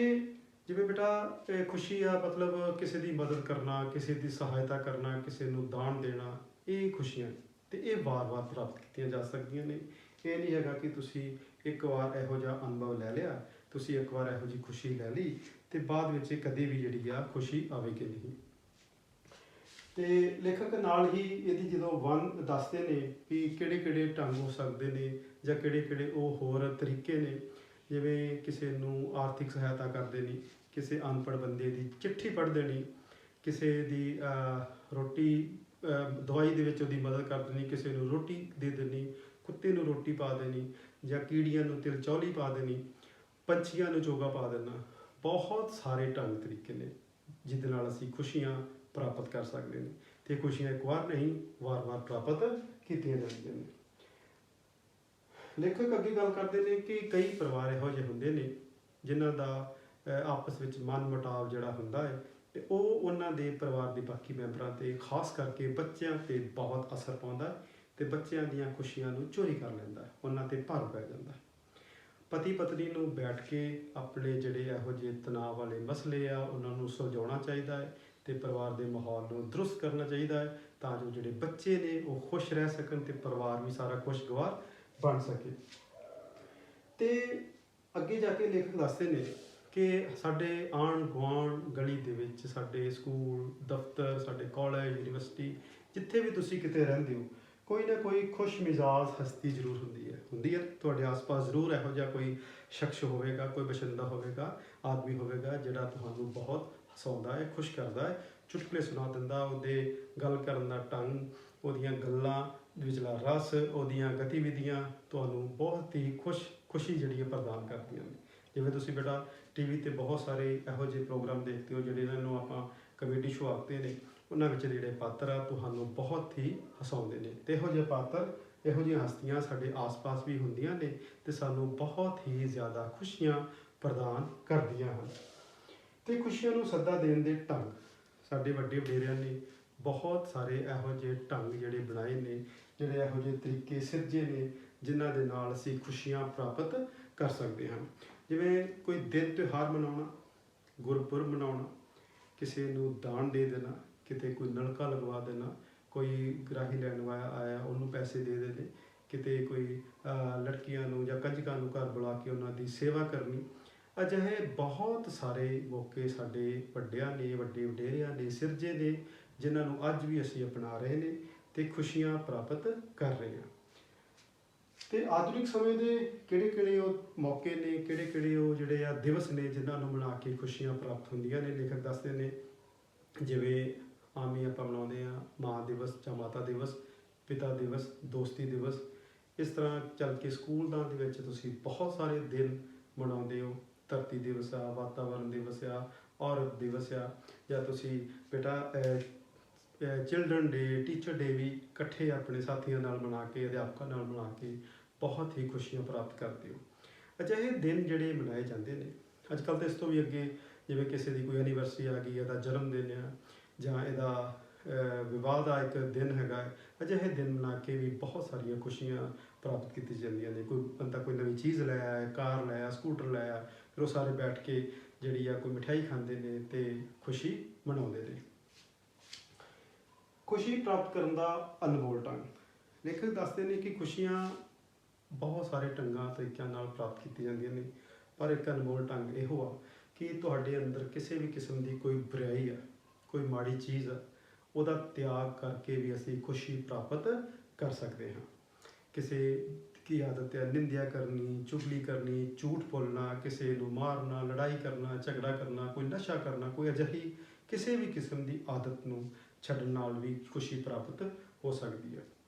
ਜਿਵੇਂ ਬੇਟਾ ਖੁਸ਼ੀ ਆ ਮਤਲਬ ਕਿਸੇ ਦੀ ਮਦਦ ਕਰਨਾ, ਕਿਸੇ ਦੀ ਸਹਾਇਤਾ ਕਰਨਾ, ਕਿਸੇ ਨੂੰ ਦਾਨ ਦੇਣਾ, ਇਹ ਖੁਸ਼ੀਆਂ, ਤੇ ਇਹ ਵਾਰ-ਵਾਰ ਪ੍ਰਾਪਤ ਕੀਤੀਆਂ ਜਾ ਸਕਦੀਆਂ ਨੇ। ਇਹ ਨਹੀਂ ਹੈਗਾ ਕਿ ਤੁਸੀਂ ਇੱਕ ਵਾਰ ਇਹੋ ਜਿਹਾ ਅਨੁਭਵ ਲੈ ਲਿਆ, ਤੁਸੀਂ ਇੱਕ ਵਾਰ ਇਹੋ ਜਿਹੀ ਖੁਸ਼ੀ ਲੈ ਲਈ ਤੇ ਬਾਅਦ ਵਿੱਚ ਕਦੇ ਵੀ ਜਿਹੜੀ ਆ ਖੁਸ਼ੀ ਆਵੇਗੀ ਨਹੀਂ। ਤੇ ਲੇਖਕ ਨਾਲ ਹੀ ਇਹਦੀ ਜਦੋਂ ਵੰਡ ਦੱਸਦੇ ਨੇ ਕਿ ਕਿਹੜੇ ਢੰਗ ਹੋ ਸਕਦੇ ਨੇ ਜਾਂ ਕਿਹੜੇ ਉਹ ਹੋਰ ਤਰੀਕੇ ਨੇ। ਜਿਵੇਂ ਕਿਸੇ ਨੂੰ ਆਰਥਿਕ ਸਹਾਇਤਾ ਕਰ ਦੇਣੀ, ਕਿਸੇ ਅਨਪੜ੍ਹ ਬੰਦੇ ਦੀ ਚਿੱਠੀ ਪੜ੍ਹ ਦੇਣੀ, ਕਿਸੇ ਦੀ ਰੋਟੀ ਦਵਾਈ ਦੇ ਵਿੱਚ ਉਹਦੀ ਮਦਦ ਕਰ ਦੇਣੀ, ਕਿਸੇ ਨੂੰ ਰੋਟੀ ਦੇ ਦੇਣੀ, ਕੁੱਤੇ ਨੂੰ ਰੋਟੀ ਪਾ ਦੇਣੀ, ਜਾਂ ਕੀੜੀਆਂ ਨੂੰ ਤਿਲ ਚੌਲੀ ਪਾ ਦੇਣੀ, ਪੰਛੀਆਂ ਨੂੰ ਚੋਗਾ ਪਾ ਦੇਣਾ। ਬਹੁਤ ਸਾਰੇ ਢੰਗ ਤਰੀਕੇ ਨੇ ਜਿਹਦੇ ਨਾਲ ਅਸੀਂ ਖੁਸ਼ੀਆਂ ਪ੍ਰਾਪਤ ਕਰ ਸਕਦੇ ਨੇ, ਤੇ ਖੁਸ਼ੀਆਂ ਇੱਕ ਵਾਰ ਨਹੀਂ ਵਾਰ-ਵਾਰ ਪ੍ਰਾਪਤ ਕੀਤੀਆਂ ਜਾਂਦੀਆਂ ਨੇ। ਲੇਖਕ ਅੱਗੇ ਗੱਲ ਕਰਦੇ ਨੇ ਕਿ ਕਈ ਪਰਿਵਾਰ ਇਹੋ ਜਿਹੇ ਹੁੰਦੇ ਨੇ ਜਿਨ੍ਹਾਂ ਦਾ ਆਪਸ ਵਿੱਚ ਮਨ ਮੁਟਾਵ ਜਿਹੜਾ ਹੁੰਦਾ ਹੈ, ਤੇ ਉਹ ਉਹਨਾਂ ਦੇ ਪਰਿਵਾਰ ਦੇ ਬਾਕੀ ਮੈਂਬਰਾਂ ਤੇ ਖਾਸ ਕਰਕੇ ਬੱਚਿਆਂ ਤੇ ਬਹੁਤ ਅਸਰ ਪਾਉਂਦਾ ਹੈ, ਤੇ ਬੱਚਿਆਂ ਦੀਆਂ ਖੁਸ਼ੀਆਂ ਨੂੰ ਚੋਰੀ ਕਰ ਲੈਂਦਾ ਹੈ, ਉਹਨਾਂ ਤੇ ਭਾਰ ਪੈ ਜਾਂਦਾ ਹੈ। ਪਤੀ ਪਤਨੀ ਨੂੰ ਬੈਠ ਕੇ ਆਪਣੇ ਜਿਹੜੇ ਇਹੋ ਜਿਹੇ ਤਣਾਅ ਵਾਲੇ ਮਸਲੇ ਆ ਉਹਨਾਂ ਨੂੰ ਸੁਲਝਾਉਣਾ ਚਾਹੀਦਾ ਹੈ, ਤੇ ਪਰਿਵਾਰ ਦੇ ਮਾਹੌਲ ਨੂੰ ਦਰੁਸਤ ਕਰਨਾ ਚਾਹੀਦਾ ਹੈ, ਤਾਂ ਜੋ ਜਿਹੜੇ ਬੱਚੇ ਨੇ ਉਹ ਖੁਸ਼ ਰਹਿ ਸਕਣ ਤੇ ਪਰਿਵਾਰ ਵੀ ਸਾਰਾ ਖੁਸ਼ਗਵਾਰ ਬਣ ਸਕੇ। ਤੇ ਅੱਗੇ ਜਾ ਕੇ ਲੇਖਕ ਦੱਸਦੇ ਨੇ ਕਿ ਸਾਡੇ ਆਂਢ ਗੁਆਂਢ ਗਲੀ ਦੇ ਵਿੱਚ, ਸਾਡੇ ਸਕੂਲ ਦਫ਼ਤਰ, ਸਾਡੇ ਕਾਲਜ ਯੂਨੀਵਰਸਿਟੀ, ਜਿੱਥੇ ਵੀ ਤੁਸੀਂ ਕਿਤੇ ਰਹਿੰਦੇ ਹੋ, ਕੋਈ ਨਾ ਕੋਈ ਖੁਸ਼ ਮਿਜ਼ਾਜ ਹਸਤੀ ਜ਼ਰੂਰ ਹੁੰਦੀ ਹੈ। ਤੁਹਾਡੇ ਆਸ-ਪਾਸ ਜ਼ਰੂਰ ਇਹੋ ਜਿਹਾ ਕੋਈ ਸ਼ਖਸ ਹੋਵੇਗਾ, ਕੋਈ ਬਸ਼ਿੰਦਾ ਹੋਵੇਗਾ, ਆਦਮੀ ਹੋਵੇਗਾ ਜਿਹੜਾ ਤੁਹਾਨੂੰ ਬਹੁਤ ਹਸਾਉਂਦਾ ਹੈ, ਖੁਸ਼ ਕਰਦਾ ਹੈ, ਚੁਟਕਲੇ ਸੁਣਾ ਦਿੰਦਾ। ਉਹਦੇ ਗੱਲ ਕਰਨ ਦਾ ਢੰਗ, ਉਹਦੀਆਂ ਗੱਲਾਂ ਵਿਚਲਾ ਰਸ, ਉਹਦੀਆਂ ਗਤੀਵਿਧੀਆਂ ਤੁਹਾਨੂੰ ਬਹੁਤ ਹੀ ਖੁਸ਼ੀ ਜਿਹੜੀ ਹੈ ਪ੍ਰਦਾਨ ਕਰਦੀਆਂ ਨੇ। ਜਿਵੇਂ ਤੁਸੀਂ ਬੇਟਾ TV ਤੇ ਬਹੁਤ ਸਾਰੇ ਇਹੋ ਜਿਹੇ ਪ੍ਰੋਗਰਾਮ ਦੇਖਦੇ ਹੋ ਜਿਹੜੇ ਇਹਨਾਂ ਨੂੰ ਆਪਾਂ ਕਮੇਡੀ ਸ਼ੋਅ ਆਖਦੇ ਨੇ, ਉਹਨਾਂ ਵਿੱਚ ਜਿਹੜੇ ਪਾਤਰ ਆ ਤੁਹਾਨੂੰ ਬਹੁਤ ਹੀ ਹਸਾਉਂਦੇ ਨੇ, ਤੇ ਇਹੋ ਜਿਹੇ ਪਾਤਰ, ਇਹੋ ਜਿਹੀਆਂ ਹਸਤੀਆਂ ਸਾਡੇ ਆਸ-ਪਾਸ ਵੀ ਹੁੰਦੀਆਂ ਨੇ ਤੇ ਸਾਨੂੰ ਬਹੁਤ ਹੀ ਜ਼ਿਆਦਾ ਖੁਸ਼ੀਆਂ ਪ੍ਰਦਾਨ ਕਰਦੀਆਂ ਹਨ। ਤੇ ਖੁਸ਼ੀਆਂ ਨੂੰ ਸੱਦਾ ਦੇਣ ਦੇ ਢੰਗ ਸਾਡੇ ਵੱਡੇ ਵਡੇਰਿਆਂ ਨੇ ਬਹੁਤ ਸਾਰੇ ਇਹੋ ਜਿਹੇ ਢੰਗ ਜਿਹੜੇ ਬਣਾਏ ਨੇ, ਜਿਹੜੇ ਇਹੋ ਜਿਹੇ ਤਰੀਕੇ ਸਿਰਜੇ ਨੇ ਜਿਨ੍ਹਾਂ ਦੇ ਨਾਲ ਅਸੀਂ ਖੁਸ਼ੀਆਂ ਪ੍ਰਾਪਤ ਕਰ ਸਕਦੇ ਹਾਂ। ਜਿਵੇਂ ਕੋਈ ਦਿਨ ਤਿਉਹਾਰ ਮਨਾਉਣਾ, ਗੁਰਪੁਰਬ ਮਨਾਉਣਾ, ਕਿਸੇ ਨੂੰ ਦਾਨ ਦੇ ਦੇਣਾ, ਕਿਤੇ ਕੋਈ ਨਲਕਾ ਲਗਵਾ ਦੇਣਾ, ਕੋਈ ਗਰਾਹੀ ਲੈਣ ਵਾਲਾ ਆਇਆ ਉਹਨੂੰ ਪੈਸੇ ਦੇ ਦੇਣੇ, ਕਿਤੇ ਕੋਈ ਲੜਕੀਆਂ ਨੂੰ ਜਾਂ ਕੰਜਕਾਂ ਨੂੰ ਘਰ ਬੁਲਾ ਕੇ ਉਹਨਾਂ ਦੀ ਸੇਵਾ ਕਰਨੀ। ਅਜਿਹੇ ਬਹੁਤ ਸਾਰੇ ਮੌਕੇ ਸਾਡੇ ਵੱਡਿਆਂ ਨੇ, ਵੱਡੇ ਵਡੇਰਿਆਂ ਨੇ ਸਿਰਜੇ ਨੇ, ਜਿਨ੍ਹਾਂ ਨੂੰ ਅੱਜ ਵੀ ਅਸੀਂ ਅਪਣਾ ਰਹੇ ਨੇ ਅਤੇ ਖੁਸ਼ੀਆਂ ਪ੍ਰਾਪਤ ਕਰ ਰਹੇ ਹਾਂ। ਅਤੇ ਆਧੁਨਿਕ ਸਮੇਂ ਦੇ ਕਿਹੜੇ ਉਹ ਮੌਕੇ ਨੇ, ਕਿਹੜੇ ਉਹ ਜਿਹੜੇ ਆ ਦਿਵਸ ਨੇ ਜਿਨ੍ਹਾਂ ਨੂੰ ਮਨਾ ਕੇ ਖੁਸ਼ੀਆਂ ਪ੍ਰਾਪਤ ਹੁੰਦੀਆਂ ਨੇ। ਲੇਖਕ ਦੱਸਦੇ ਨੇ ਜਿਵੇਂ ਆਮ ਹੀ ਆਪਾਂ ਮਨਾਉਂਦੇ ਹਾਂ ਮਾਂ ਦਿਵਸ ਜਾਂ ਮਾਤਾ ਦਿਵਸ, ਪਿਤਾ ਦਿਵਸ, ਦੋਸਤੀ ਦਿਵਸ। ਇਸ ਤਰ੍ਹਾਂ ਚੱਲ ਕੇ ਸਕੂਲਾਂ ਦੇ ਵਿੱਚ ਤੁਸੀਂ ਬਹੁਤ ਸਾਰੇ ਦਿਨ ਮਨਾਉਂਦੇ ਹੋ। ਧਰਤੀ ਦਿਵਸ ਆ, ਵਾਤਾਵਰਨ ਦਿਵਸ ਆ, ਔਰਤ ਦਿਵਸ ਆ, ਜਾਂ ਤੁਸੀਂ ਬੇਟਾ ਚਿਲਡਰਨ ਡੇ, ਟੀਚਰ ਡੇ ਵੀ ਇਕੱਠੇ ਆਪਣੇ ਸਾਥੀਆਂ ਨਾਲ ਮਨਾ ਕੇ, ਅਧਿਆਪਕਾਂ ਨਾਲ ਮਨਾ ਕੇ ਬਹੁਤ ਹੀ ਖੁਸ਼ੀਆਂ ਪ੍ਰਾਪਤ ਕਰਦੇ ਹੋ। ਅਜਿਹੇ ਦਿਨ ਜਿਹੜੇ ਮਨਾਏ ਜਾਂਦੇ ਨੇ ਅੱਜ ਕੱਲ੍ਹ ਤਾਂ ਇਸ ਤੋਂ ਵੀ ਅੱਗੇ, ਜਿਵੇਂ ਕਿਸੇ ਦੀ ਕੋਈ ਐਨੀਵਰਸਰੀ ਆ ਗਈ, ਇਹਦਾ ਜਨਮ ਦਿਨ ਆ ਜਾਂ ਇਹਦਾ ਵਿਵਾਹ ਦਾ ਇੱਕ ਦਿਨ ਹੈਗਾ, ਅਜਿਹੇ ਦਿਨ ਮਨਾ ਕੇ ਵੀ ਬਹੁਤ ਸਾਰੀਆਂ ਖੁਸ਼ੀਆਂ ਪ੍ਰਾਪਤ ਕੀਤੀ ਜਾਂਦੀਆਂ ਨੇ। ਕੋਈ ਬੰਦਾ ਕੋਈ ਨਵੀਂ ਚੀਜ਼ ਲੈ ਆਇਆ, ਕਾਰ ਲੈ ਆਇਆ, ਸਕੂਟਰ ਲੈ ਆਇਆ, ਫਿਰ ਉਹ ਸਾਰੇ ਬੈਠ ਕੇ ਜਿਹੜੀ ਆ ਕੋਈ ਮਿਠਾਈ ਖਾਂਦੇ ਨੇ ਅਤੇ ਖੁਸ਼ੀ ਮਨਾਉਂਦੇ ਨੇ। ਖੁਸ਼ੀ ਪ੍ਰਾਪਤ ਕਰਨ ਦਾ ਅਨਮੋਲ ਢੰਗ। ਲੇਖਕ ਦੱਸਦੇ ਨੇ ਕਿ ਖੁਸ਼ੀਆਂ ਬਹੁਤ ਸਾਰੇ ਢੰਗਾਂ ਤਰੀਕਿਆਂ ਨਾਲ ਪ੍ਰਾਪਤ ਕੀਤੀਆਂ ਜਾਂਦੀਆਂ ਨੇ, ਪਰ ਇੱਕ ਅਨਮੋਲ ਢੰਗ ਇਹੋ ਆ ਕਿ ਤੁਹਾਡੇ ਅੰਦਰ ਕਿਸੇ ਵੀ ਕਿਸਮ ਦੀ ਕੋਈ ਬੁਰਾਈ ਆ, ਕੋਈ ਮਾੜੀ ਚੀਜ਼ ਆ, ਉਹਦਾ ਤਿਆਗ ਕਰਕੇ ਵੀ ਅਸੀਂ ਖੁਸ਼ੀ ਪ੍ਰਾਪਤ ਕਰ ਸਕਦੇ ਹਾਂ। ਕਿਸੇ ਕੀ ਆਦਤ ਹੈ ਨਿੰਦਿਆ ਕਰਨੀ, ਚੁਗਲੀ ਕਰਨੀ, ਝੂਠ ਬੋਲਣਾ, ਕਿਸੇ ਨੂੰ ਮਾਰਨਾ, ਲੜਾਈ ਕਰਨਾ, ਝਗੜਾ ਕਰਨਾ, ਕੋਈ ਨਸ਼ਾ ਕਰਨਾ, ਕੋਈ ਅਜਿਹੀ ਕਿਸੇ ਵੀ ਕਿਸਮ ਦੀ ਆਦਤ ਨੂੰ ਛੱਡਣ ਨਾਲ ਵੀ ਖੁਸ਼ੀ ਪ੍ਰਾਪਤ ਹੋ ਸਕਦੀ ਹੈ।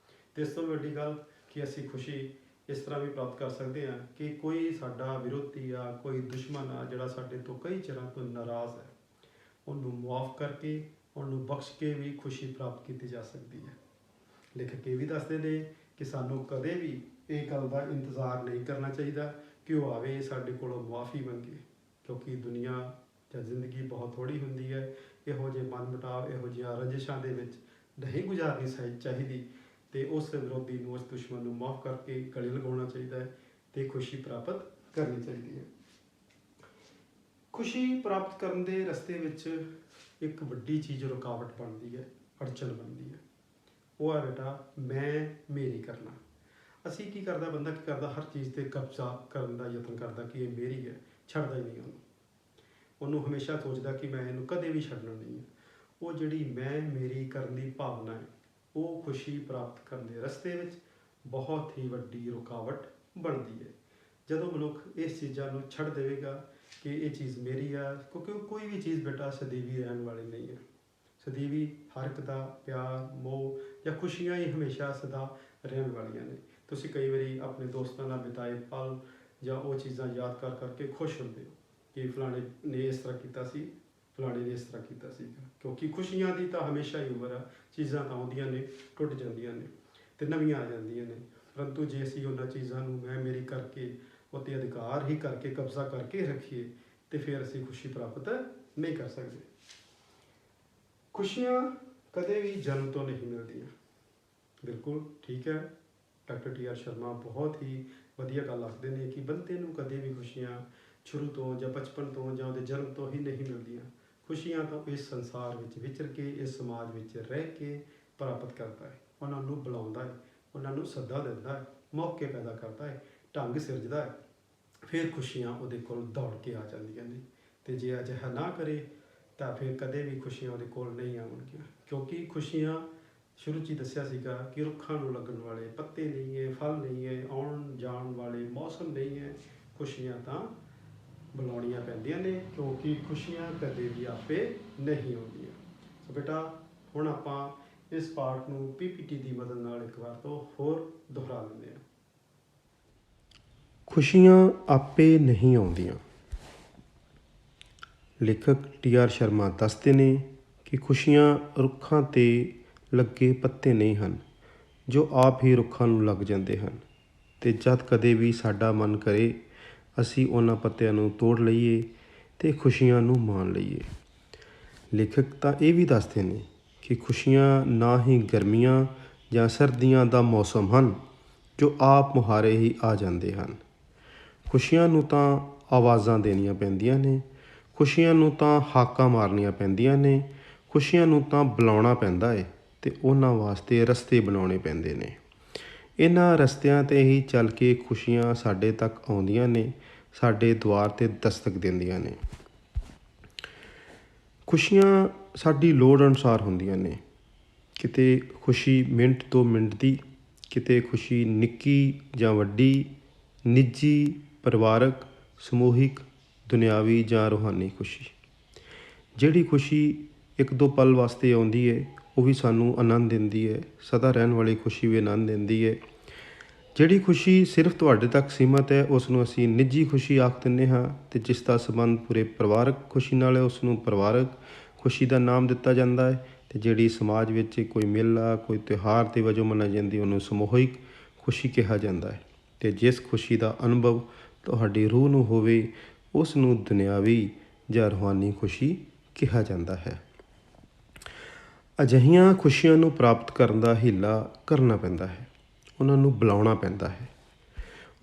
ਅਤੇ ਇਸ ਤੋਂ ਵੱਡੀ ਗੱਲ ਕਿ ਅਸੀਂ ਖੁਸ਼ੀ ਇਸ ਤਰ੍ਹਾਂ ਵੀ ਪ੍ਰਾਪਤ ਕਰ ਸਕਦੇ ਹਾਂ ਕਿ ਕੋਈ ਸਾਡਾ ਵਿਰੋਧੀ ਆ, ਕੋਈ ਦੁਸ਼ਮਣ ਆ ਜਿਹੜਾ ਸਾਡੇ ਤੋਂ ਕਈ ਚਿਰਾਂ ਤੋਂ ਨਾਰਾਜ਼ ਹੈ, ਉਹਨੂੰ ਮੁਆਫ ਕਰਕੇ, ਉਹਨੂੰ ਬਖਸ਼ ਕੇ ਵੀ ਖੁਸ਼ੀ ਪ੍ਰਾਪਤ ਕੀਤੀ ਜਾ ਸਕਦੀ ਹੈ। ਲੇਖਕ ਇਹ ਵੀ ਦੱਸਦੇ ਨੇ ਕਿ ਸਾਨੂੰ ਕਦੇ ਵੀ ਇਹ ਗੱਲ ਦਾ ਇੰਤਜ਼ਾਰ ਨਹੀਂ ਕਰਨਾ ਚਾਹੀਦਾ ਕਿ ਉਹ ਆਵੇ ਸਾਡੇ ਕੋਲੋਂ ਮੁਆਫੀ ਮੰਗੇ, ਕਿਉਂਕਿ ਦੁਨੀਆ ਜਾਂ ਜ਼ਿੰਦਗੀ ਬਹੁਤ ਥੋੜ੍ਹੀ ਹੁੰਦੀ ਹੈ। ਇਹੋ ਜਿਹੇ ਮਨ ਮੁਟਾਵ, ਇਹੋ ਜਿਹੀਆਂ ਰੰਜਿਸ਼ਾਂ ਦੇ ਵਿੱਚ ਨਹੀਂ ਗੁਜ਼ਾਰਨੀ ਚਾਹੀਦੀ ਅਤੇ ਉਸ ਵਿਰੋਧੀ ਨੂੰ, ਉਸ ਦੁਸ਼ਮਣ ਨੂੰ ਮੁਆਫ ਕਰਕੇ ਗਲੇ ਲਗਾਉਣਾ ਚਾਹੀਦਾ ਹੈ ਅਤੇ ਖੁਸ਼ੀ ਪ੍ਰਾਪਤ ਕਰਨੀ ਚਾਹੀਦੀ ਹੈ। ਖੁਸ਼ੀ ਪ੍ਰਾਪਤ ਕਰਨ ਦੇ ਰਸਤੇ ਵਿੱਚ ਇੱਕ ਵੱਡੀ ਚੀਜ਼ ਰੁਕਾਵਟ ਬਣਦੀ ਹੈ, ਅੜਚਨ ਬਣਦੀ ਹੈ। ਉਹ ਹੈ ਬੇਟਾ ਮੈਂ ਮੇਰੀ ਕਰਨਾ। ਅਸੀਂ ਕੀ ਕਰਦਾ, ਬੰਦਾ ਕੀ ਕਰਦਾ, ਹਰ ਚੀਜ਼ 'ਤੇ ਕਬਜ਼ਾ ਕਰਨ ਦਾ ਯਤਨ ਕਰਦਾ ਕਿ ਇਹ ਮੇਰੀ ਹੈ, ਛੱਡਦਾ ਹੀ ਨਹੀਂ ਉਹਨੂੰ ਹਮੇਸ਼ਾ ਸੋਚਦਾ ਕਿ ਮੈਂ ਇਹਨੂੰ ਕਦੇ ਵੀ ਛੱਡਣਾ ਨਹੀਂ ਹੈ। ਉਹ ਜਿਹੜੀ ਮੈਂ ਮੇਰੀ ਕਰਨ ਦੀ ਭਾਵਨਾ ਹੈ, ਉਹ ਖੁਸ਼ੀ ਪ੍ਰਾਪਤ ਕਰਨ ਦੇ ਰਸਤੇ ਵਿੱਚ ਬਹੁਤ ਹੀ ਵੱਡੀ ਰੁਕਾਵਟ ਬਣਦੀ ਹੈ। ਜਦੋਂ ਮਨੁੱਖ ਇਸ ਚੀਜ਼ਾਂ ਨੂੰ ਛੱਡ ਦੇਵੇਗਾ ਕਿ ਇਹ ਚੀਜ਼ ਮੇਰੀ ਆ, ਕਿਉਂਕਿ ਕੋਈ ਵੀ ਚੀਜ਼ ਬੇਟਾ ਸਦੀਵੀ ਰਹਿਣ ਵਾਲੀ ਨਹੀਂ ਹੈ। ਸਦੀਵੀ ਹਰ ਇੱਕ ਦਾ ਪਿਆਰ, ਮੋਹ ਜਾਂ ਖੁਸ਼ੀਆਂ ਹੀ ਹਮੇਸ਼ਾ ਸਦਾ ਰਹਿਣ ਵਾਲੀਆਂ ਨੇ। ਤੁਸੀਂ ਕਈ ਵਾਰੀ ਆਪਣੇ ਦੋਸਤਾਂ ਨਾਲ ਬਿਤਾਏ ਪਲ ਜਾਂ ਉਹ ਚੀਜ਼ਾਂ ਯਾਦ ਕਰ ਕਰਕੇ ਖੁਸ਼ ਹੁੰਦੇ ਹੋ ਕਿ ਫਲਾਣੇ ਨੇ ਇਸ ਤਰ੍ਹਾਂ ਕੀਤਾ ਸੀ, ਫਲਾਣੇ ਨੇ ਇਸ ਤਰ੍ਹਾਂ ਕੀਤਾ ਸੀ, ਕਿਉਂਕਿ ਖੁਸ਼ੀਆਂ ਦੀ ਤਾਂ ਹਮੇਸ਼ਾ ਹੀ ਉਮਰ ਆ। ਚੀਜ਼ਾਂ ਤਾਂ ਆਉਂਦੀਆਂ ਨੇ, ਟੁੱਟ ਜਾਂਦੀਆਂ ਨੇ ਅਤੇ ਨਵੀਆਂ ਆ ਜਾਂਦੀਆਂ ਨੇ, ਪਰੰਤੂ ਜੇ ਅਸੀਂ ਉਹਨਾਂ ਚੀਜ਼ਾਂ ਨੂੰ ਮੈਂ ਮੇਰੀ ਕਰਕੇ, ਉੱਤੇ ਅਧਿਕਾਰ ਹੀ ਕਰਕੇ, ਕਬਜ਼ਾ ਕਰਕੇ ਰੱਖੀਏ ਅਤੇ ਫਿਰ ਅਸੀਂ ਖੁਸ਼ੀ ਪ੍ਰਾਪਤ ਨਹੀਂ ਕਰ ਸਕਦੇ। ਖੁਸ਼ੀਆਂ ਕਦੇ ਵੀ ਜਨਮ ਤੋਂ ਨਹੀਂ ਮਿਲਦੀਆਂ। ਬਿਲਕੁਲ ਠੀਕ ਹੈ, ਡਾਕਟਰ ਟੀ ਆਰ ਸ਼ਰਮਾ ਬਹੁਤ ਹੀ ਵਧੀਆ ਗੱਲ ਆਖਦੇ ਨੇ ਕਿ ਬੰਦੇ ਨੂੰ ਕਦੇ ਵੀ ਖੁਸ਼ੀਆਂ ਸ਼ੁਰੂ ਤੋਂ ਜਾਂ ਬਚਪਨ ਤੋਂ ਜਾਂ ਉਹਦੇ ਜਨਮ ਤੋਂ ਹੀ ਨਹੀਂ ਮਿਲਦੀਆਂ। ਖੁਸ਼ੀਆਂ ਤਾਂ ਇਸ ਸੰਸਾਰ ਵਿੱਚ ਵਿਚਰ ਕੇ, ਇਸ ਸਮਾਜ ਵਿੱਚ ਰਹਿ ਕੇ ਪ੍ਰਾਪਤ ਕਰਦਾ ਹੈ। ਉਹਨਾਂ ਨੂੰ ਬੁਲਾਉਂਦਾ ਹੈ, ਉਹਨਾਂ ਨੂੰ ਸੱਦਾ ਦਿੰਦਾ ਹੈ, ਮੌਕੇ ਪੈਦਾ ਕਰਦਾ ਹੈ, ਢੰਗ ਸਿਰਜਦਾ ਹੈ, ਫਿਰ ਖੁਸ਼ੀਆਂ ਉਹਦੇ ਕੋਲ ਦੌੜ ਕੇ ਆ ਜਾਂਦੀਆਂ ਨੇ। ਅਤੇ ਜੇ ਅਜਿਹਾ ਨਾ ਕਰੇ ਤਾਂ ਫਿਰ ਕਦੇ ਵੀ ਖੁਸ਼ੀਆਂ ਉਹਦੇ ਕੋਲ ਨਹੀਂ ਆਉਣਗੀਆਂ, ਕਿਉਂਕਿ ਖੁਸ਼ੀਆਂ ਸ਼ੁਰੂ 'ਚ ਹੀ ਦੱਸਿਆ ਸੀਗਾ ਕਿ ਰੁੱਖਾਂ ਨੂੰ ਲੱਗਣ ਵਾਲੇ ਪੱਤੇ ਨਹੀਂ ਹੈ, ਫਲ ਨਹੀਂ ਹੈ, ਆਉਣ ਜਾਣ ਵਾਲੇ ਮੌਸਮ ਨਹੀਂ ਹੈ। ਖੁਸ਼ੀਆਂ ਤਾਂ ਬੁਲਾਉਣੀਆਂ ਪੈਂਦੀਆਂ ਨੇ, ਕਿਉਂਕਿ ਖੁਸ਼ੀਆਂ ਕਦੇ ਵੀ ਆਪੇ ਨਹੀਂ ਆਉਂਦੀਆਂ। ਸੋ ਬੇਟਾ ਹੁਣ ਆਪਾਂ ਇਸ ਪਾਠ ਨੂੰ PPT ਦੀ ਮਦਦ ਨਾਲ ਇੱਕ ਵਾਰ ਤੋਂ ਹੋਰ ਦੁਹਰਾ ਲੈਂਦੇ ਹਾਂ। ਖੁਸ਼ੀਆਂ ਆਪੇ ਨਹੀਂ ਆਉਂਦੀਆਂ। ਲੇਖਕ ਟੀ ਆਰ ਸ਼ਰਮਾ ਦੱਸਦੇ ਨੇ ਕਿ ਖੁਸ਼ੀਆਂ ਰੁੱਖਾਂ 'ਤੇ ਲੱਗੇ ਪੱਤੇ ਨਹੀਂ ਹਨ ਜੋ ਆਪ ਹੀ ਰੁੱਖਾਂ ਨੂੰ ਲੱਗ ਜਾਂਦੇ ਹਨ, ਅਤੇ ਜਦ ਕਦੇ ਵੀ ਸਾਡਾ ਮਨ ਕਰੇ ਅਸੀਂ ਉਹਨਾਂ ਪੱਤਿਆਂ ਨੂੰ ਤੋੜ ਲਈਏ ਅਤੇ ਖੁਸ਼ੀਆਂ ਨੂੰ ਮਾਣ ਲਈਏ। ਲੇਖਕ ਤਾਂ ਇਹ ਵੀ ਦੱਸਦੇ ਨੇ ਕਿ ਖੁਸ਼ੀਆਂ ਨਾ ਹੀ ਗਰਮੀਆਂ ਜਾਂ ਸਰਦੀਆਂ ਦਾ ਮੌਸਮ ਹਨ ਜੋ ਆਪ ਮੁਹਾਰੇ ਹੀ ਆ ਜਾਂਦੇ ਹਨ। ਖੁਸ਼ੀਆਂ ਨੂੰ ਤਾਂ ਆਵਾਜ਼ਾਂ ਦੇਣੀਆਂ ਪੈਂਦੀਆਂ ਨੇ, ਖੁਸ਼ੀਆਂ ਨੂੰ ਤਾਂ ਹਾਕਾਂ ਮਾਰਨੀਆਂ ਪੈਂਦੀਆਂ ਨੇ, ਖੁਸ਼ੀਆਂ ਨੂੰ ਤਾਂ ਬੁਲਾਉਣਾ ਪੈਂਦਾ ਹੈ ਅਤੇ ਉਹਨਾਂ ਵਾਸਤੇ ਰਸਤੇ ਬਣਾਉਣੇ ਪੈਂਦੇ ਨੇ। ਇਹਨਾਂ ਰਸਤਿਆਂ 'ਤੇ ਹੀ ਚੱਲ ਕੇ ਖੁਸ਼ੀਆਂ ਸਾਡੇ ਤੱਕ ਆਉਂਦੀਆਂ ਨੇ, ਸਾਡੇ ਦੁਆਰ 'ਤੇ ਦਸਤਕ ਦਿੰਦੀਆਂ ਨੇ। ਖੁਸ਼ੀਆਂ ਸਾਡੀ ਲੋੜ ਅਨੁਸਾਰ ਹੁੰਦੀਆਂ ਨੇ। ਕਿਤੇ ਖੁਸ਼ੀ ਮਿੰਟ 2 ਮਿੰਟ ਦੀ, ਕਿਤੇ ਖੁਸ਼ੀ ਨਿੱਕੀ ਜਾਂ ਵੱਡੀ, ਨਿੱਜੀ, ਪਰਿਵਾਰਕ, ਸਮੂਹਿਕ, ਦੁਨਿਆਵੀ ਜਾਂ ਰੂਹਾਨੀ ਖੁਸ਼ੀ। ਜਿਹੜੀ ਖੁਸ਼ੀ 1-2 ਪਲ ਵਾਸਤੇ ਆਉਂਦੀ ਹੈ ਉਹ ਵੀ ਸਾਨੂੰ ਆਨੰਦ ਦਿੰਦੀ ਹੈ, ਸਦਾ ਰਹਿਣ ਵਾਲੀ ਖੁਸ਼ੀ ਵੀ ਆਨੰਦ ਦਿੰਦੀ ਹੈ। ਜਿਹੜੀ ਖੁਸ਼ੀ ਸਿਰਫ ਤੁਹਾਡੇ ਤੱਕ ਸੀਮਤ ਹੈ ਉਸ ਨੂੰ ਅਸੀਂ ਨਿੱਜੀ ਖੁਸ਼ੀ ਆਖ ਦਿੰਦੇ ਹਾਂ, ਅਤੇ ਜਿਸ ਦਾ ਸੰਬੰਧ ਪੂਰੇ ਪਰਿਵਾਰਕ ਖੁਸ਼ੀ ਨਾਲ ਹੈ ਉਸ ਨੂੰ ਪਰਿਵਾਰਕ ਖੁਸ਼ੀ ਦਾ ਨਾਮ ਦਿੱਤਾ ਜਾਂਦਾ ਹੈ। ਅਤੇ ਜਿਹੜੀ ਸਮਾਜ ਵਿੱਚ ਕੋਈ ਮੇਲਾ, ਕੋਈ ਤਿਉਹਾਰ ਦੇ ਵਜੋਂ ਮਨਾਈ ਜਾਂਦੀ ਉਹਨੂੰ ਸਮੂਹਿਕ ਖੁਸ਼ੀ ਕਿਹਾ ਜਾਂਦਾ ਹੈ। ਅਤੇ ਜਿਸ ਖੁਸ਼ੀ ਦਾ ਅਨੁਭਵ ਤੁਹਾਡੀ ਰੂਹ ਨੂੰ ਹੋਵੇ ਉਸ ਨੂੰ ਦੁਨਿਆਵੀ ਜਾਂ ਰੂਹਾਨੀ ਖੁਸ਼ੀ ਕਿਹਾ ਜਾਂਦਾ ਹੈ। ਅਜਿਹੀਆਂ ਖੁਸ਼ੀਆਂ ਨੂੰ ਪ੍ਰਾਪਤ ਕਰਨ ਦਾ ਹੀਲਾ ਕਰਨਾ ਪੈਂਦਾ ਹੈ, ਉਹਨਾਂ ਨੂੰ ਬੁਲਾਉਣਾ ਪੈਂਦਾ ਹੈ।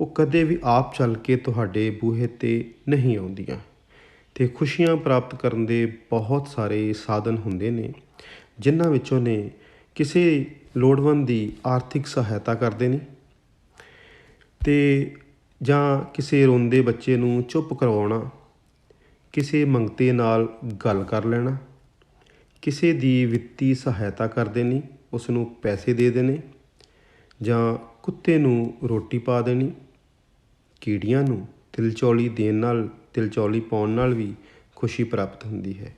ਉਹ ਕਦੇ ਵੀ ਆਪ ਚੱਲ ਕੇ ਤੁਹਾਡੇ ਬੂਹੇ 'ਤੇ ਨਹੀਂ ਆਉਂਦੀਆਂ। ਅਤੇ ਖੁਸ਼ੀਆਂ ਪ੍ਰਾਪਤ ਕਰਨ ਦੇ ਬਹੁਤ ਸਾਰੇ ਸਾਧਨ ਹੁੰਦੇ ਨੇ, ਜਿਨ੍ਹਾਂ ਵਿੱਚੋਂ ਨੇ ਕਿਸੇ ਲੋੜਵੰਦ ਦੀ ਆਰਥਿਕ ਸਹਾਇਤਾ ਕਰਦੇ ਨੇ, ਅਤੇ ਜਾਂ ਕਿਸੇ ਰੋਂਦੇ ਬੱਚੇ ਨੂੰ ਚੁੱਪ ਕਰਵਾਉਣਾ, ਕਿਸੇ ਮੰਗਤੇ ਨਾਲ ਗੱਲ ਕਰ ਲੈਣਾ, ਕਿਸੇ ਦੀ ਵਿੱਤੀ ਸਹਾਇਤਾ ਕਰਦੇ ਨੇ, ਉਸ ਨੂੰ ਪੈਸੇ ਦੇ ਦੇਣੇ, ਜਾਂ ਕੁੱਤੇ ਨੂੰ ਰੋਟੀ ਪਾ ਦੇਣੀ। ਕੀੜੀਆਂ ਨੂੰ ਤਿਲਚੌਲੀ ਦੇਣ ਨਾਲ, ਤਿਲਚੌਲੀ ਪਾਉਣ ਨਾਲ ਵੀ ਖੁਸ਼ੀ ਪ੍ਰਾਪਤ ਹੁੰਦੀ ਹੈ।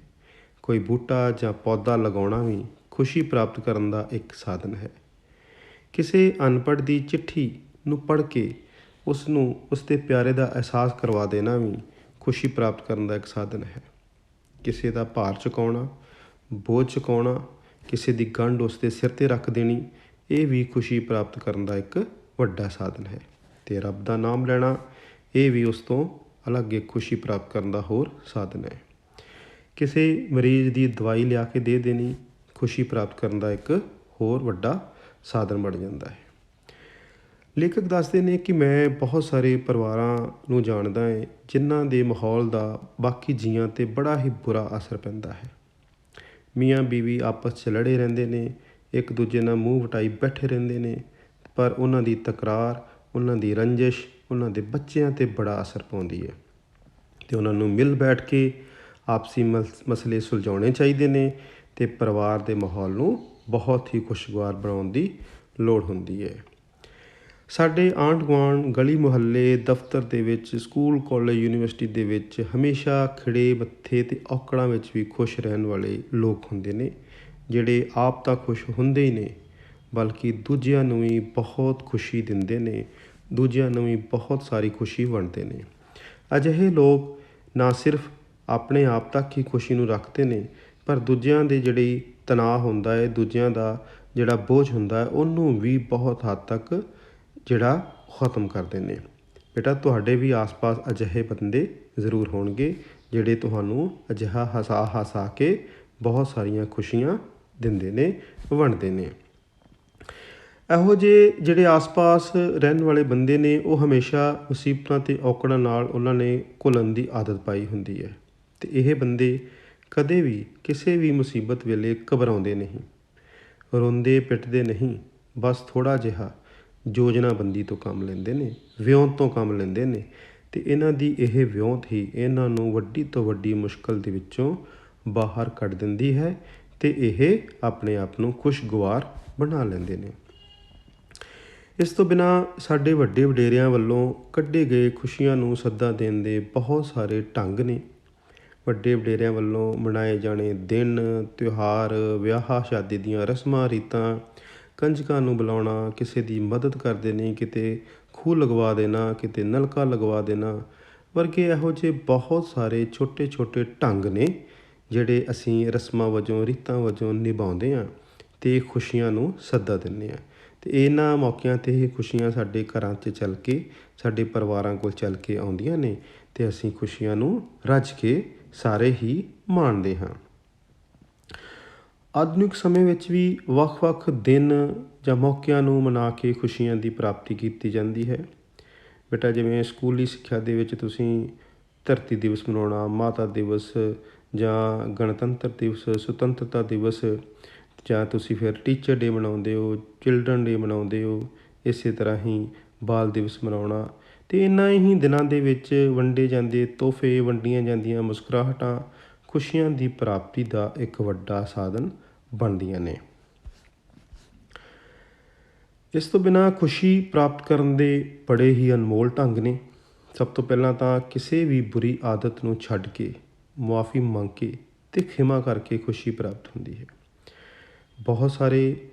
ਕੋਈ ਬੂਟਾ ਜਾਂ ਪੌਦਾ ਲਗਾਉਣਾ ਵੀ ਖੁਸ਼ੀ ਪ੍ਰਾਪਤ ਕਰਨ ਦਾ ਇੱਕ ਸਾਧਨ ਹੈ। ਕਿਸੇ ਅਨਪੜ੍ਹ ਦੀ ਚਿੱਠੀ ਨੂੰ ਪੜ੍ਹ ਕੇ ਉਸ ਨੂੰ ਉਸਦੇ ਪਿਆਰੇ ਦਾ ਅਹਿਸਾਸ ਕਰਵਾ ਦੇਣਾ ਵੀ ਖੁਸ਼ੀ ਪ੍ਰਾਪਤ ਕਰਨ ਦਾ ਇੱਕ ਸਾਧਨ ਹੈ। ਕਿਸੇ ਦਾ ਭਾਰ ਚੁਕਾਉਣਾ, ਬੋਝ ਚੁਕਾਉਣਾ, ਕਿਸੇ ਦੀ ਗੰਢ ਉਸਦੇ ਸਿਰ 'ਤੇ ਰੱਖ ਦੇਣੀ, ਇਹ ਵੀ ਖੁਸ਼ੀ ਪ੍ਰਾਪਤ ਕਰਨ ਦਾ ਇੱਕ ਵੱਡਾ ਸਾਧਨ ਹੈ। ਅਤੇ ਰੱਬ ਦਾ ਨਾਮ ਲੈਣਾ, ਇਹ ਵੀ ਉਸ ਤੋਂ ਅਲੱਗ ਇੱਕ ਖੁਸ਼ੀ ਪ੍ਰਾਪਤ ਕਰਨ ਦਾ ਹੋਰ ਸਾਧਨ ਹੈ। ਕਿਸੇ ਮਰੀਜ਼ ਦੀ ਦਵਾਈ ਲਿਆ ਕੇ ਦੇ ਦੇਣੀ ਖੁਸ਼ੀ ਪ੍ਰਾਪਤ ਕਰਨ ਦਾ ਇੱਕ ਹੋਰ ਵੱਡਾ ਸਾਧਨ ਬਣ ਜਾਂਦਾ ਹੈ। ਲੇਖਕ ਦੱਸਦੇ ਨੇ ਕਿ ਮੈਂ ਬਹੁਤ ਸਾਰੇ ਪਰਿਵਾਰਾਂ ਨੂੰ ਜਾਣਦਾ ਹੈ ਜਿਨ੍ਹਾਂ ਦੇ ਮਾਹੌਲ ਦਾ ਬਾਕੀ ਜੀਆਂ 'ਤੇ ਬੜਾ ਹੀ ਬੁਰਾ ਅਸਰ ਪੈਂਦਾ ਹੈ। ਮੀਆਂ ਬੀਵੀ ਆਪਸ 'ਚ ਲੜੇ ਰਹਿੰਦੇ ਨੇ, ਇੱਕ ਦੂਜੇ ਨਾਲ ਮੂੰਹ ਵਟਾਈ ਬੈਠੇ ਰਹਿੰਦੇ ਨੇ, ਪਰ ਉਹਨਾਂ ਦੀ ਤਕਰਾਰ, ਉਹਨਾਂ ਦੀ ਰੰਜਿਸ਼ ਉਹਨਾਂ ਦੇ ਬੱਚਿਆਂ 'ਤੇ ਬੜਾ ਅਸਰ ਪਾਉਂਦੀ ਹੈ। ਅਤੇ ਉਹਨਾਂ ਨੂੰ ਮਿਲ ਬੈਠ ਕੇ ਆਪਸੀ ਮਸਲੇ ਸੁਲਝਾਉਣੇ ਚਾਹੀਦੇ ਨੇ, ਅਤੇ ਪਰਿਵਾਰ ਦੇ ਮਾਹੌਲ ਨੂੰ ਬਹੁਤ ਹੀ ਖੁਸ਼ਗਵਾਰ ਬਣਾਉਣ ਦੀ ਲੋੜ ਹੁੰਦੀ ਹੈ। ਸਾਡੇ ਆਂਢ ਗੁਆਂਢ, ਗਲੀ ਮੁਹੱਲੇ, ਦਫ਼ਤਰ ਦੇ ਵਿੱਚ, ਸਕੂਲ, ਕਾਲਜ, ਯੂਨੀਵਰਸਿਟੀ ਦੇ ਵਿੱਚ ਹਮੇਸ਼ਾ ਖਿੜੇ ਮੱਥੇ ਅਤੇ ਔਕੜਾਂ ਵਿੱਚ ਵੀ ਖੁਸ਼ ਰਹਿਣ ਵਾਲੇ ਲੋਕ ਹੁੰਦੇ ਨੇ, ਜਿਹੜੇ ਆਪ ਤਾਂ ਖੁਸ਼ ਹੁੰਦੇ ਹੀ ਨੇ ਬਲਕਿ ਦੂਜਿਆਂ ਨੂੰ ਵੀ ਬਹੁਤ ਖੁਸ਼ੀ ਦਿੰਦੇ ਨੇ, ਦੂਜਿਆਂ ਨੂੰ ਵੀ ਬਹੁਤ ਸਾਰੀ ਖੁਸ਼ੀ ਵੰਡਦੇ ਨੇ। ਅਜਿਹੇ ਲੋਕ ਨਾ ਸਿਰਫ ਆਪਣੇ ਆਪ ਤੱਕ ਹੀ ਖੁਸ਼ੀ ਨੂੰ ਰੱਖਦੇ ਨੇ, ਪਰ ਦੂਜਿਆਂ ਦੇ ਜਿਹੜੀ ਤਣਾਅ ਹੁੰਦਾ ਹੈ, ਦੂਜਿਆਂ ਦਾ ਜਿਹੜਾ ਬੋਝ ਹੁੰਦਾ ਹੈ, ਉਹਨੂੰ ਵੀ ਬਹੁਤ ਹੱਦ ਤੱਕ ਜਿਹੜਾ ਖਤਮ ਕਰਦੇ ਨੇ। ਬੇਟਾ ਤੁਹਾਡੇ ਵੀ ਆਸ-ਪਾਸ ਅਜਿਹੇ ਬੰਦੇ ਜ਼ਰੂਰ ਹੋਣਗੇ ਜਿਹੜੇ ਤੁਹਾਨੂੰ ਅਜਿਹਾ ਹਸਾ ਕੇ ਬਹੁਤ ਸਾਰੀਆਂ ਖੁਸ਼ੀਆਂ ਦਿੰਦੇ ਨੇ, ਵੰਡਦੇ ਨੇ। ਇਹੋ ਜਿਹੇ ਜਿਹੜੇ ਆਸ-ਪਾਸ ਰਹਿਣ ਵਾਲੇ ਬੰਦੇ ਨੇ ਉਹ ਹਮੇਸ਼ਾ ਮੁਸੀਬਤਾਂ ਅਤੇ ਔਕੜਾਂ ਨਾਲ ਉਹਨਾਂ ਨੇ ਘੁਲਣ ਦੀ ਆਦਤ ਪਾਈ ਹੁੰਦੀ ਹੈ, ਅਤੇ ਇਹ ਬੰਦੇ ਕਦੇ ਵੀ ਕਿਸੇ ਵੀ ਮੁਸੀਬਤ ਵੇਲੇ ਘਬਰਾਉਂਦੇ ਨਹੀਂ, ਰੋਂਦੇ ਪਿੱਟਦੇ ਨਹੀਂ, ਬਸ ਥੋੜ੍ਹਾ ਜਿਹਾ ਯੋਜਨਾਬੰਦੀ ਤੋਂ ਕੰਮ ਲੈਂਦੇ ਨੇ, ਵਿਉਂਤ ਤੋਂ ਕੰਮ ਲੈਂਦੇ ਨੇ, ਅਤੇ ਇਹਨਾਂ ਦੀ ਇਹ ਵਿਉਂਤ ਹੀ ਇਹਨਾਂ ਨੂੰ ਵੱਡੀ ਤੋਂ ਵੱਡੀ ਮੁਸ਼ਕਿਲ ਦੇ ਵਿੱਚੋਂ ਬਾਹਰ ਕੱਢ ਦਿੰਦੀ ਹੈ, ਅਤੇ ਇਹ ਆਪਣੇ ਆਪ ਨੂੰ ਖੁਸ਼ਗਵਾਰ ਬਣਾ ਲੈਂਦੇ ਨੇ। ਇਸ ਤੋਂ ਬਿਨਾਂ ਸਾਡੇ ਵੱਡੇ ਵਡੇਰਿਆਂ ਵੱਲੋਂ ਕੱਢੇ ਗਏ ਖੁਸ਼ੀਆਂ ਨੂੰ ਸੱਦਾ ਦੇਣ ਦੇ ਬਹੁਤ ਸਾਰੇ ਢੰਗ ਨੇ। ਵੱਡੇ ਵਡੇਰਿਆਂ ਵੱਲੋਂ ਮਨਾਏ ਜਾਣੇ ਦਿਨ, ਤਿਉਹਾਰ, ਵਿਆਹ ਸ਼ਾਦੀ ਦੀਆਂ ਰਸਮਾਂ ਰੀਤਾਂ, ਕੰਜਕਾਂ ਨੂੰ ਬੁਲਾਉਣਾ, ਕਿਸੇ ਦੀ ਮਦਦ ਕਰ ਦੇਣੀ, ਕਿਤੇ ਖੂਹ ਲਗਵਾ ਦੇਣਾ, ਕਿਤੇ ਨਲਕਾ ਲਗਵਾ ਦੇਣਾ ਵਰਗੇ ਇਹੋ ਜਿਹੇ ਬਹੁਤ ਸਾਰੇ ਛੋਟੇ ਛੋਟੇ ਢੰਗ ਨੇ ਜਿਹੜੇ ਅਸੀਂ ਰਸਮਾਂ ਵਜੋਂ, ਰੀਤਾਂ ਵਜੋਂ ਨਿਭਾਉਂਦੇ ਹਾਂ ਅਤੇ ਖੁਸ਼ੀਆਂ ਨੂੰ ਸੱਦਾ ਦਿੰਦੇ ਹਾਂ। ਅਤੇ ਇਹਨਾਂ ਮੌਕਿਆਂ 'ਤੇ ਇਹ ਖੁਸ਼ੀਆਂ ਸਾਡੇ ਘਰਾਂ 'ਚ ਚੱਲ ਕੇ, ਸਾਡੇ ਪਰਿਵਾਰਾਂ ਕੋਲ ਚੱਲ ਕੇ ਆਉਂਦੀਆਂ ਨੇ, ਅਤੇ ਅਸੀਂ ਖੁਸ਼ੀਆਂ ਨੂੰ ਰੱਜ ਕੇ ਸਾਰੇ ਹੀ ਮਾਣਦੇ ਹਾਂ। ਆਧੁਨਿਕ ਸਮੇਂ ਵਿੱਚ ਵੀ ਵੱਖ-ਵੱਖ ਦਿਨ ਜਾਂ ਮੌਕਿਆਂ ਨੂੰ ਮਨਾ ਕੇ ਖੁਸ਼ੀਆਂ ਦੀ ਪ੍ਰਾਪਤੀ ਕੀਤੀ ਜਾਂਦੀ ਹੈ। ਬੇਟਾ ਜਿਵੇਂ ਸਕੂਲੀ ਸਿੱਖਿਆ ਦੇ ਵਿੱਚ ਤੁਸੀਂ ਧਰਤੀ ਦਿਵਸ ਮਨਾਉਣਾ, ਮਾਤਾ ਦਿਵਸ ਜਾਂ ਗਣਤੰਤਰ ਦਿਵਸ, ਸੁਤੰਤਰਤਾ ਦਿਵਸ, ਜਾਂ ਤੁਸੀਂ ਫਿਰ ਟੀਚਰ ਡੇ ਮਨਾਉਂਦੇ ਹੋ, ਚਿਲਡਰਨ ਡੇ ਮਨਾਉਂਦੇ ਹੋ, ਇਸੇ ਤਰ੍ਹਾਂ ਹੀ ਬਾਲ ਦਿਵਸ ਮਨਾਉਣਾ। ਅਤੇ ਇਹਨਾਂ ਹੀ ਦਿਨਾਂ ਦੇ ਵਿੱਚ ਵੰਡੇ ਜਾਂਦੇ ਤੋਹਫੇ, ਵੰਡੀਆਂ ਜਾਂਦੀਆਂ ਮੁਸਕਰਾਹਟਾਂ ਖੁਸ਼ੀਆਂ ਦੀ ਪ੍ਰਾਪਤੀ ਦਾ ਇੱਕ ਵੱਡਾ ਸਾਧਨ ਬਣਦੀਆਂ ਨੇ। ਇਸ ਤੋਂ ਬਿਨਾਂ ਖੁਸ਼ੀ ਪ੍ਰਾਪਤ ਕਰਨ ਦੇ ਬੜੇ ਹੀ ਅਨਮੋਲ ਢੰਗ ਨੇ। ਸਭ ਤੋਂ ਪਹਿਲਾਂ ਤਾਂ ਕਿਸੇ ਵੀ ਬੁਰੀ ਆਦਤ ਨੂੰ ਛੱਡ ਕੇ, ਮੁਆਫੀ ਮੰਗ ਕੇ ਅਤੇ ਖਿਮਾ ਕਰਕੇ ਖੁਸ਼ੀ ਪ੍ਰਾਪਤ ਹੁੰਦੀ ਹੈ। ਬਹੁਤ ਸਾਰੇ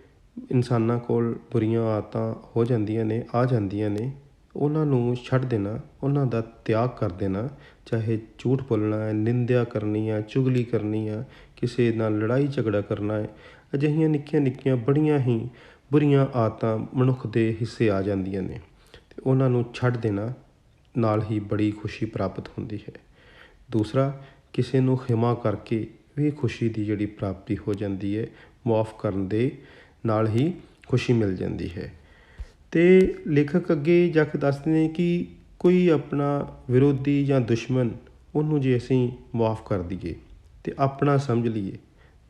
ਇਨਸਾਨਾਂ ਕੋਲ ਬੁਰੀਆਂ ਆਦਤਾਂ ਹੋ ਜਾਂਦੀਆਂ ਨੇ, ਆ ਜਾਂਦੀਆਂ ਨੇ। ਉਹਨਾਂ ਨੂੰ ਛੱਡ ਦੇਣਾ, ਉਹਨਾਂ ਦਾ ਤਿਆਗ ਕਰ ਦੇਣਾ, ਚਾਹੇ ਝੂਠ ਬੋਲਣਾ ਹੈ, ਨਿੰਦਿਆ ਕਰਨੀ ਆ, ਚੁਗਲੀ ਕਰਨੀ ਆ, ਕਿਸੇ ਨਾਲ ਲੜਾਈ ਝਗੜਾ ਕਰਨਾ ਹੈ, ਅਜਿਹੀਆਂ ਨਿੱਕੀਆਂ ਨਿੱਕੀਆਂ ਬੜੀਆਂ ਹੀ ਬੁਰੀਆਂ ਆਦਤਾਂ ਮਨੁੱਖ ਦੇ ਹਿੱਸੇ ਆ ਜਾਂਦੀਆਂ ਨੇ ਅਤੇ ਉਹਨਾਂ ਨੂੰ ਛੱਡ ਦੇਣਾ ਨਾਲ ਹੀ ਬੜੀ ਖੁਸ਼ੀ ਪ੍ਰਾਪਤ ਹੁੰਦੀ ਹੈ। ਦੂਸਰਾ, ਕਿਸੇ ਨੂੰ ਖਿਮਾ ਕਰਕੇ ਵੀ ਖੁਸ਼ੀ ਦੀ ਜਿਹੜੀ ਪ੍ਰਾਪਤੀ ਹੋ ਜਾਂਦੀ ਹੈ। ਮੁਆਫ ਕਰਨ ਦੇ ਨਾਲ ਹੀ ਖੁਸ਼ੀ ਮਿਲ ਜਾਂਦੀ ਹੈ। ਅਤੇ ਲੇਖਕ ਅੱਗੇ ਜਾ ਕੇ ਦੱਸਦੇ ਨੇ ਕਿ ਕੋਈ ਆਪਣਾ ਵਿਰੋਧੀ ਜਾਂ ਦੁਸ਼ਮਣ, ਉਹਨੂੰ ਜੇ ਅਸੀਂ ਮੁਆਫ ਕਰ ਦਈਏ ਅਤੇ ਆਪਣਾ ਸਮਝ ਲਈਏ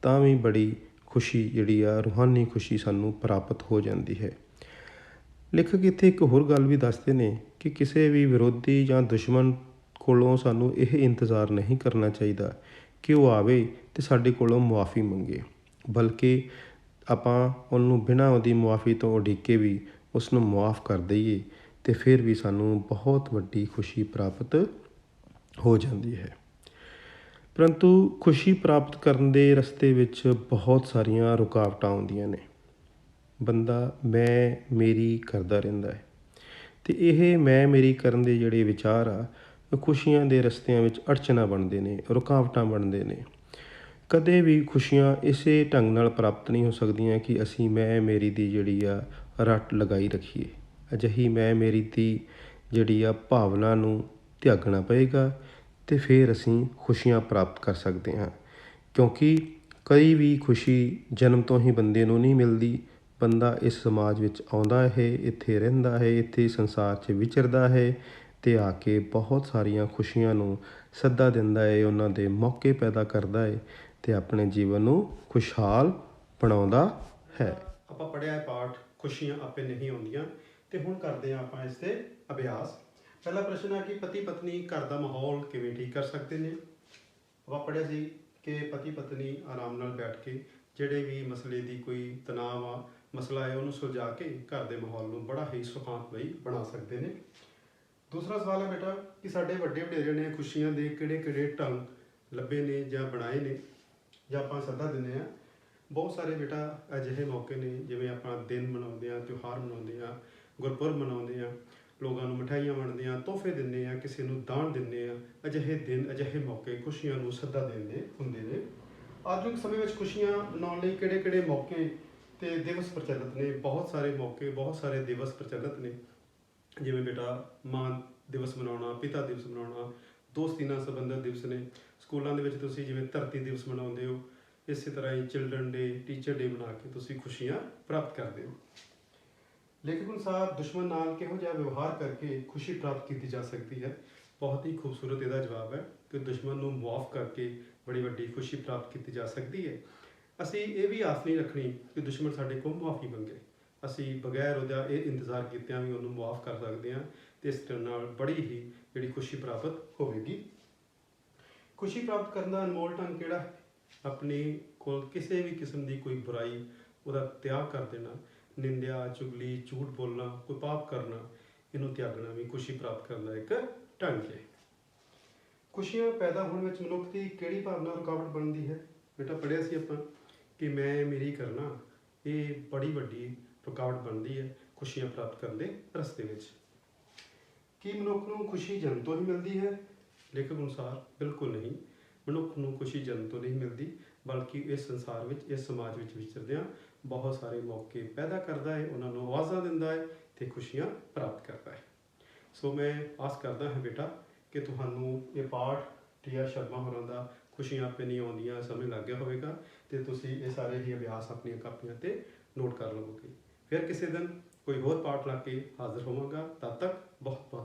ਤਾਂ ਵੀ ਬੜੀ ਖੁਸ਼ੀ ਜਿਹੜੀ ਆ, ਰੂਹਾਨੀ ਖੁਸ਼ੀ ਸਾਨੂੰ ਪ੍ਰਾਪਤ ਹੋ ਜਾਂਦੀ ਹੈ। ਲੇਖਕ ਇੱਥੇ ਇੱਕ ਹੋਰ ਗੱਲ ਵੀ ਦੱਸਦੇ ਨੇ ਕਿ ਕਿਸੇ ਵੀ ਵਿਰੋਧੀ ਜਾਂ ਦੁਸ਼ਮਣ ਕੋਲੋਂ ਸਾਨੂੰ ਇਹ ਇੰਤਜ਼ਾਰ ਨਹੀਂ ਕਰਨਾ ਚਾਹੀਦਾ ਕਿ ਉਹ ਆਵੇ ਅਤੇ ਸਾਡੇ ਕੋਲੋਂ ਮੁਆਫੀ ਮੰਗੇ, ਬਲਕਿ ਆਪਾਂ ਉਹਨੂੰ ਬਿਨਾਂ ਉਹਦੀ ਮੁਆਫੀ ਤੋਂ ਉਡੀਕੇ ਵੀ ਉਸ ਨੂੰ ਮੁਆਫ ਕਰ ਦਈਏ ਅਤੇ ਫਿਰ ਵੀ ਸਾਨੂੰ ਬਹੁਤ ਵੱਡੀ ਖੁਸ਼ੀ ਪ੍ਰਾਪਤ ਹੋ ਜਾਂਦੀ ਹੈ। ਪਰੰਤੂ ਖੁਸ਼ੀ ਪ੍ਰਾਪਤ ਕਰਨ ਦੇ ਰਸਤੇ ਵਿੱਚ ਬਹੁਤ ਸਾਰੀਆਂ ਰੁਕਾਵਟਾਂ ਆਉਂਦੀਆਂ ਨੇ। ਬੰਦਾ ਮੈਂ ਮੇਰੀ ਕਰਦਾ ਰਹਿੰਦਾ ਹੈ ਅਤੇ ਇਹ ਮੈਂ ਮੇਰੀ ਕਰਨ ਦੇ ਜਿਹੜੇ ਵਿਚਾਰ ਆ, ਖੁਸ਼ੀਆਂ ਦੇ ਰਸਤਿਆਂ ਵਿੱਚ ਅੜਚਨਾਂ ਬਣਦੇ ਨੇ, ਰੁਕਾਵਟਾਂ ਬਣਦੇ ਨੇ। ਕਦੇ ਵੀ ਖੁਸ਼ੀਆਂ ਇਸੇ ਢੰਗ ਨਾਲ ਪ੍ਰਾਪਤ ਨਹੀਂ ਹੋ ਸਕਦੀਆਂ ਕਿ ਅਸੀਂ ਮੈਂ ਮੇਰੀ ਦੀ ਜਿਹੜੀ ਆ ਰੱਟ ਲਗਾਈ ਰੱਖੀਏ। ਅਜਿਹੀ ਮੈਂ ਮੇਰੀ ਦੀ ਜਿਹੜੀ ਆ ਭਾਵਨਾ ਨੂੰ ਤਿਆਗਣਾ ਪਏਗਾ ਅਤੇ ਫਿਰ ਅਸੀਂ ਖੁਸ਼ੀਆਂ ਪ੍ਰਾਪਤ ਕਰ ਸਕਦੇ ਹਾਂ। ਕਿਉਂਕਿ ਕਈ ਵੀ ਖੁਸ਼ੀ ਜਨਮ ਤੋਂ ਹੀ ਬੰਦੇ ਨੂੰ ਨਹੀਂ ਮਿਲਦੀ। ਬੰਦਾ ਇਸ ਸਮਾਜ ਵਿੱਚ ਆਉਂਦਾ ਹੈ, ਇੱਥੇ ਰਹਿੰਦਾ ਹੈ, ਇੱਥੇ ਸੰਸਾਰ 'ਚ ਵਿਚਰਦਾ ਹੈ ਅਤੇ ਆ ਕੇ ਬਹੁਤ ਸਾਰੀਆਂ ਖੁਸ਼ੀਆਂ ਨੂੰ ਸੱਦਾ ਦਿੰਦਾ ਹੈ, ਉਹਨਾਂ ਦੇ ਮੌਕੇ ਪੈਦਾ ਕਰਦਾ ਹੈ ਅਤੇ ਆਪਣੇ ਜੀਵਨ ਨੂੰ ਖੁਸ਼ਹਾਲ ਬਣਾਉਂਦਾ ਹੈ। ਆਪਾਂ ਪੜ੍ਹਿਆ ਹੈ ਪਾਠ ਖੁਸ਼ੀਆਂ ਆਪੇ ਨਹੀਂ ਆਉਂਦੀਆਂ, ਅਤੇ ਹੁਣ ਕਰਦੇ ਹਾਂ ਆਪਾਂ ਇਸ 'ਤੇ ਅਭਿਆਸ। ਪਹਿਲਾ ਪ੍ਰਸ਼ਨ ਹੈ ਕਿ ਪਤੀ ਪਤਨੀ ਘਰ ਦਾ ਮਾਹੌਲ ਕਿਵੇਂ ਠੀਕ ਕਰ ਸਕਦੇ ਨੇ। ਆਪਾਂ ਪੜ੍ਹਿਆ ਸੀ ਕਿ ਪਤੀ ਪਤਨੀ ਆਰਾਮ ਨਾਲ ਬੈਠ ਕੇ ਜਿਹੜੇ ਵੀ ਮਸਲੇ ਦੀ ਕੋਈ ਤਣਾਅ ਆ, ਮਸਲਾ ਹੈ, ਉਹਨੂੰ ਸੁਲਝਾ ਕੇ ਘਰ ਦੇ ਮਾਹੌਲ ਨੂੰ ਬੜਾ ਹੀ ਸੁਖਾਂਤਮਈ ਬਣਾ ਸਕਦੇ ਨੇ। ਦੂਸਰਾ ਸਵਾਲ ਹੈ ਬੇਟਾ ਕਿ ਸਾਡੇ ਵੱਡੇ ਵਡੇਰਿਆਂ ਨੇ ਖੁਸ਼ੀਆਂ ਦੇ ਕਿਹੜੇ ਕਿਹੜੇ ਢੰਗ ਲੱਭੇ ਨੇ ਜਾਂ ਬਣਾਏ ਨੇ ਜਾਂ ਆਪਾਂ ਸੱਦਾ ਦਿੰਦੇ ਹਾਂ। ਬਹੁਤ ਸਾਰੇ ਬੇਟਾ ਅਜਿਹੇ ਮੌਕੇ ਨੇ, ਜਿਵੇਂ ਆਪਾਂ ਦਿਨ ਮਨਾਉਂਦੇ ਹਾਂ, ਤਿਉਹਾਰ ਮਨਾਉਂਦੇ ਹਾਂ, ਗੁਰਪੁਰਬ ਮਨਾਉਂਦੇ ਹਾਂ, ਲੋਕਾਂ ਨੂੰ ਮਿਠਾਈਆਂ ਵੰਡਦੇ ਹਾਂ, ਤੋਹਫੇ ਦਿੰਦੇ ਹਾਂ, ਕਿਸੇ ਨੂੰ ਦਾਨ ਦਿੰਦੇ ਹਾਂ। ਅਜਿਹੇ ਦਿਨ, ਅਜਿਹੇ ਮੌਕੇ ਖੁਸ਼ੀਆਂ ਨੂੰ ਸੱਦਾ ਦੇਣ ਹੁੰਦੇ ਨੇ। ਆਧੁਨਿਕ ਸਮੇਂ ਵਿੱਚ ਖੁਸ਼ੀਆਂ ਮਨਾਉਣ ਲਈ ਕਿਹੜੇ ਕਿਹੜੇ ਮੌਕੇ ਅਤੇ ਦਿਵਸ ਪ੍ਰਚਲਿਤ ਨੇ। ਬਹੁਤ ਸਾਰੇ ਮੌਕੇ, ਬਹੁਤ ਸਾਰੇ ਦਿਵਸ ਪ੍ਰਚਲਿਤ ਨੇ। ਜਿਵੇਂ ਬੇਟਾ ਮਾਂ ਦਿਵਸ ਮਨਾਉਣਾ, ਪਿਤਾ ਦਿਵਸ ਮਨਾਉਣਾ, ਦੋਸਤੀ ਨਾਲ ਸੰਬੰਧਿਤ ਦਿਵਸ ਨੇ। ਸਕੂਲਾਂ ਦੇ ਵਿੱਚ ਤੁਸੀਂ ਜਿਵੇਂ ਧਰਤੀ ਦਿਵਸ ਮਨਾਉਂਦੇ ਹੋ, ਇਸੇ ਤਰ੍ਹਾਂ ਹੀ ਚਿਲਡਰਨ ਡੇ, ਟੀਚਰ ਡੇ ਬਣਾ ਕੇ ਤੁਸੀਂ ਖੁਸ਼ੀਆਂ ਪ੍ਰਾਪਤ ਕਰਦੇ ਹੋ। ਲੇਖਕ ਅਨੁਸਾਰ ਦੁਸ਼ਮਣ ਨਾਲ ਕਿਹੋ ਜਿਹਾ ਵਿਵਹਾਰ ਕਰਕੇ ਖੁਸ਼ੀ ਪ੍ਰਾਪਤ ਕੀਤੀ ਜਾ ਸਕਦੀ ਹੈ। ਬਹੁਤ ਹੀ ਖੂਬਸੂਰਤ ਇਹਦਾ ਜਵਾਬ ਹੈ ਕਿ ਦੁਸ਼ਮਣ ਨੂੰ ਮੁਆਫ ਕਰਕੇ ਬੜੀ ਵੱਡੀ ਖੁਸ਼ੀ ਪ੍ਰਾਪਤ ਕੀਤੀ ਜਾ ਸਕਦੀ ਹੈ। ਅਸੀਂ ਇਹ ਵੀ ਆਸ ਨਹੀਂ ਰੱਖਣੀ ਕਿ ਦੁਸ਼ਮਣ ਸਾਡੇ ਕੋਲ ਮੁਆਫੀ ਮੰਗੇ। ਅਸੀਂ ਬਗੈਰ ਉਹਦਾ ਇਹ ਇੰਤਜ਼ਾਰ ਕੀਤਿਆਂ ਵੀ ਉਹਨੂੰ ਮੁਆਫ ਕਰ ਸਕਦੇ ਹਾਂ ਅਤੇ ਇਸ ਤਰ੍ਹਾਂ ਨਾਲ ਬੜੀ ਹੀ ਜਿਹੜੀ ਖੁਸ਼ੀ ਪ੍ਰਾਪਤ ਹੋਵੇਗੀ। ਖੁਸ਼ੀ ਪ੍ਰਾਪਤ ਕਰਨ ਦਾ ਅਨਮੋਲ ਢੰਗ ਕਿਹੜਾ ਹੈ? ਆਪਣੇ ਕੋਲ ਕਿਸੇ ਵੀ ਕਿਸਮ ਦੀ ਕੋਈ ਬੁਰਾਈ, ਉਹਦਾ ਤਿਆਗ ਕਰ ਦੇਣਾ। ਨਿੰਦਿਆ, ਚੁਗਲੀ, ਝੂਠ ਬੋਲਣਾ, ਕੋਈ ਪਾਪ ਕਰਨਾ, ਇਹਨੂੰ ਤਿਆਗਣਾ ਵੀ ਖੁਸ਼ੀ ਪ੍ਰਾਪਤ ਕਰਨ ਦਾ ਇੱਕ ਢੰਗ ਹੈ। ਖੁਸ਼ੀਆਂ ਪੈਦਾ ਹੋਣ ਵਿੱਚ ਮਨੁੱਖ ਦੀ ਕਿਹੜੀ ਭਾਵਨਾ ਰੁਕਾਵਟ ਬਣਦੀ ਹੈ? ਬੇਟਾ ਪੜ੍ਹਿਆ ਸੀ ਆਪਾਂ ਕਿ ਮੈਂ ਮੇਰੀ ਕਰਨਾ, ਇਹ ਬੜੀ ਵੱਡੀ ਰੁਕਾਵਟ ਬਣਦੀ ਹੈ ਖੁਸ਼ੀਆਂ ਪ੍ਰਾਪਤ ਕਰਨ ਦੇ ਰਸਤੇ ਵਿੱਚ। ਕੀ ਮਨੁੱਖ ਨੂੰ ਖੁਸ਼ੀ ਜਨਮ ਤੋਂ ਹੀ ਮਿਲਦੀ ਹੈ? ਲੇਖਕ ਅਨੁਸਾਰ ਬਿਲਕੁਲ ਨਹੀਂ। ਮਨੁੱਖ ਨੂੰ ਖੁਸ਼ੀ ਜਨਮ ਤੋਂ ਨਹੀਂ ਮਿਲਦੀ, ਬਲਕਿ ਇਸ ਸੰਸਾਰ ਵਿੱਚ, ਇਸ ਸਮਾਜ ਵਿੱਚ ਵਿਚਰਦਿਆਂ ਬਹੁਤ ਸਾਰੇ ਮੌਕੇ ਪੈਦਾ ਕਰਦਾ ਹੈ, ਉਹਨਾਂ ਨੂੰ ਆਵਾਜ਼ਾਂ ਦਿੰਦਾ ਹੈ ਅਤੇ ਖੁਸ਼ੀਆਂ ਪ੍ਰਾਪਤ ਕਰਦਾ ਹੈ। ਸੋ ਮੈਂ ਆਸ ਕਰਦਾ ਹਾਂ ਬੇਟਾ ਕਿ ਤੁਹਾਨੂੰ ਇਹ ਪਾਠ ਟੀ ਆਰ ਸ਼ਰਮਾ ਹੋਰਾਂ ਦਾ ਖੁਸ਼ੀਆਂ ਆਪੇ ਨਹੀਂ ਆਉਂਦੀਆਂ, ਸਮੇਂ ਲੱਗ ਗਿਆ ਹੋਵੇਗਾ ਤੇ ਤੁਸੀਂ ਇਹ ਸਾਰੇ ਹੀ ਅਭਿਆਸ ਆਪਣੀਆਂ ਕਾਪੀਆਂ ਤੇ ਨੋਟ ਕਰ ਲਵੋਗੇ। ਫਿਰ ਕਿਸੇ ਦਿਨ ਕੋਈ ਹੋਰ ਪਾਠ ਲਾ ਕੇ ਹਾਜ਼ਰ ਹੋਵਾਂਗਾ। ਤਦ ਤੱਕ ਬਹੁਤ ਬਹੁਤ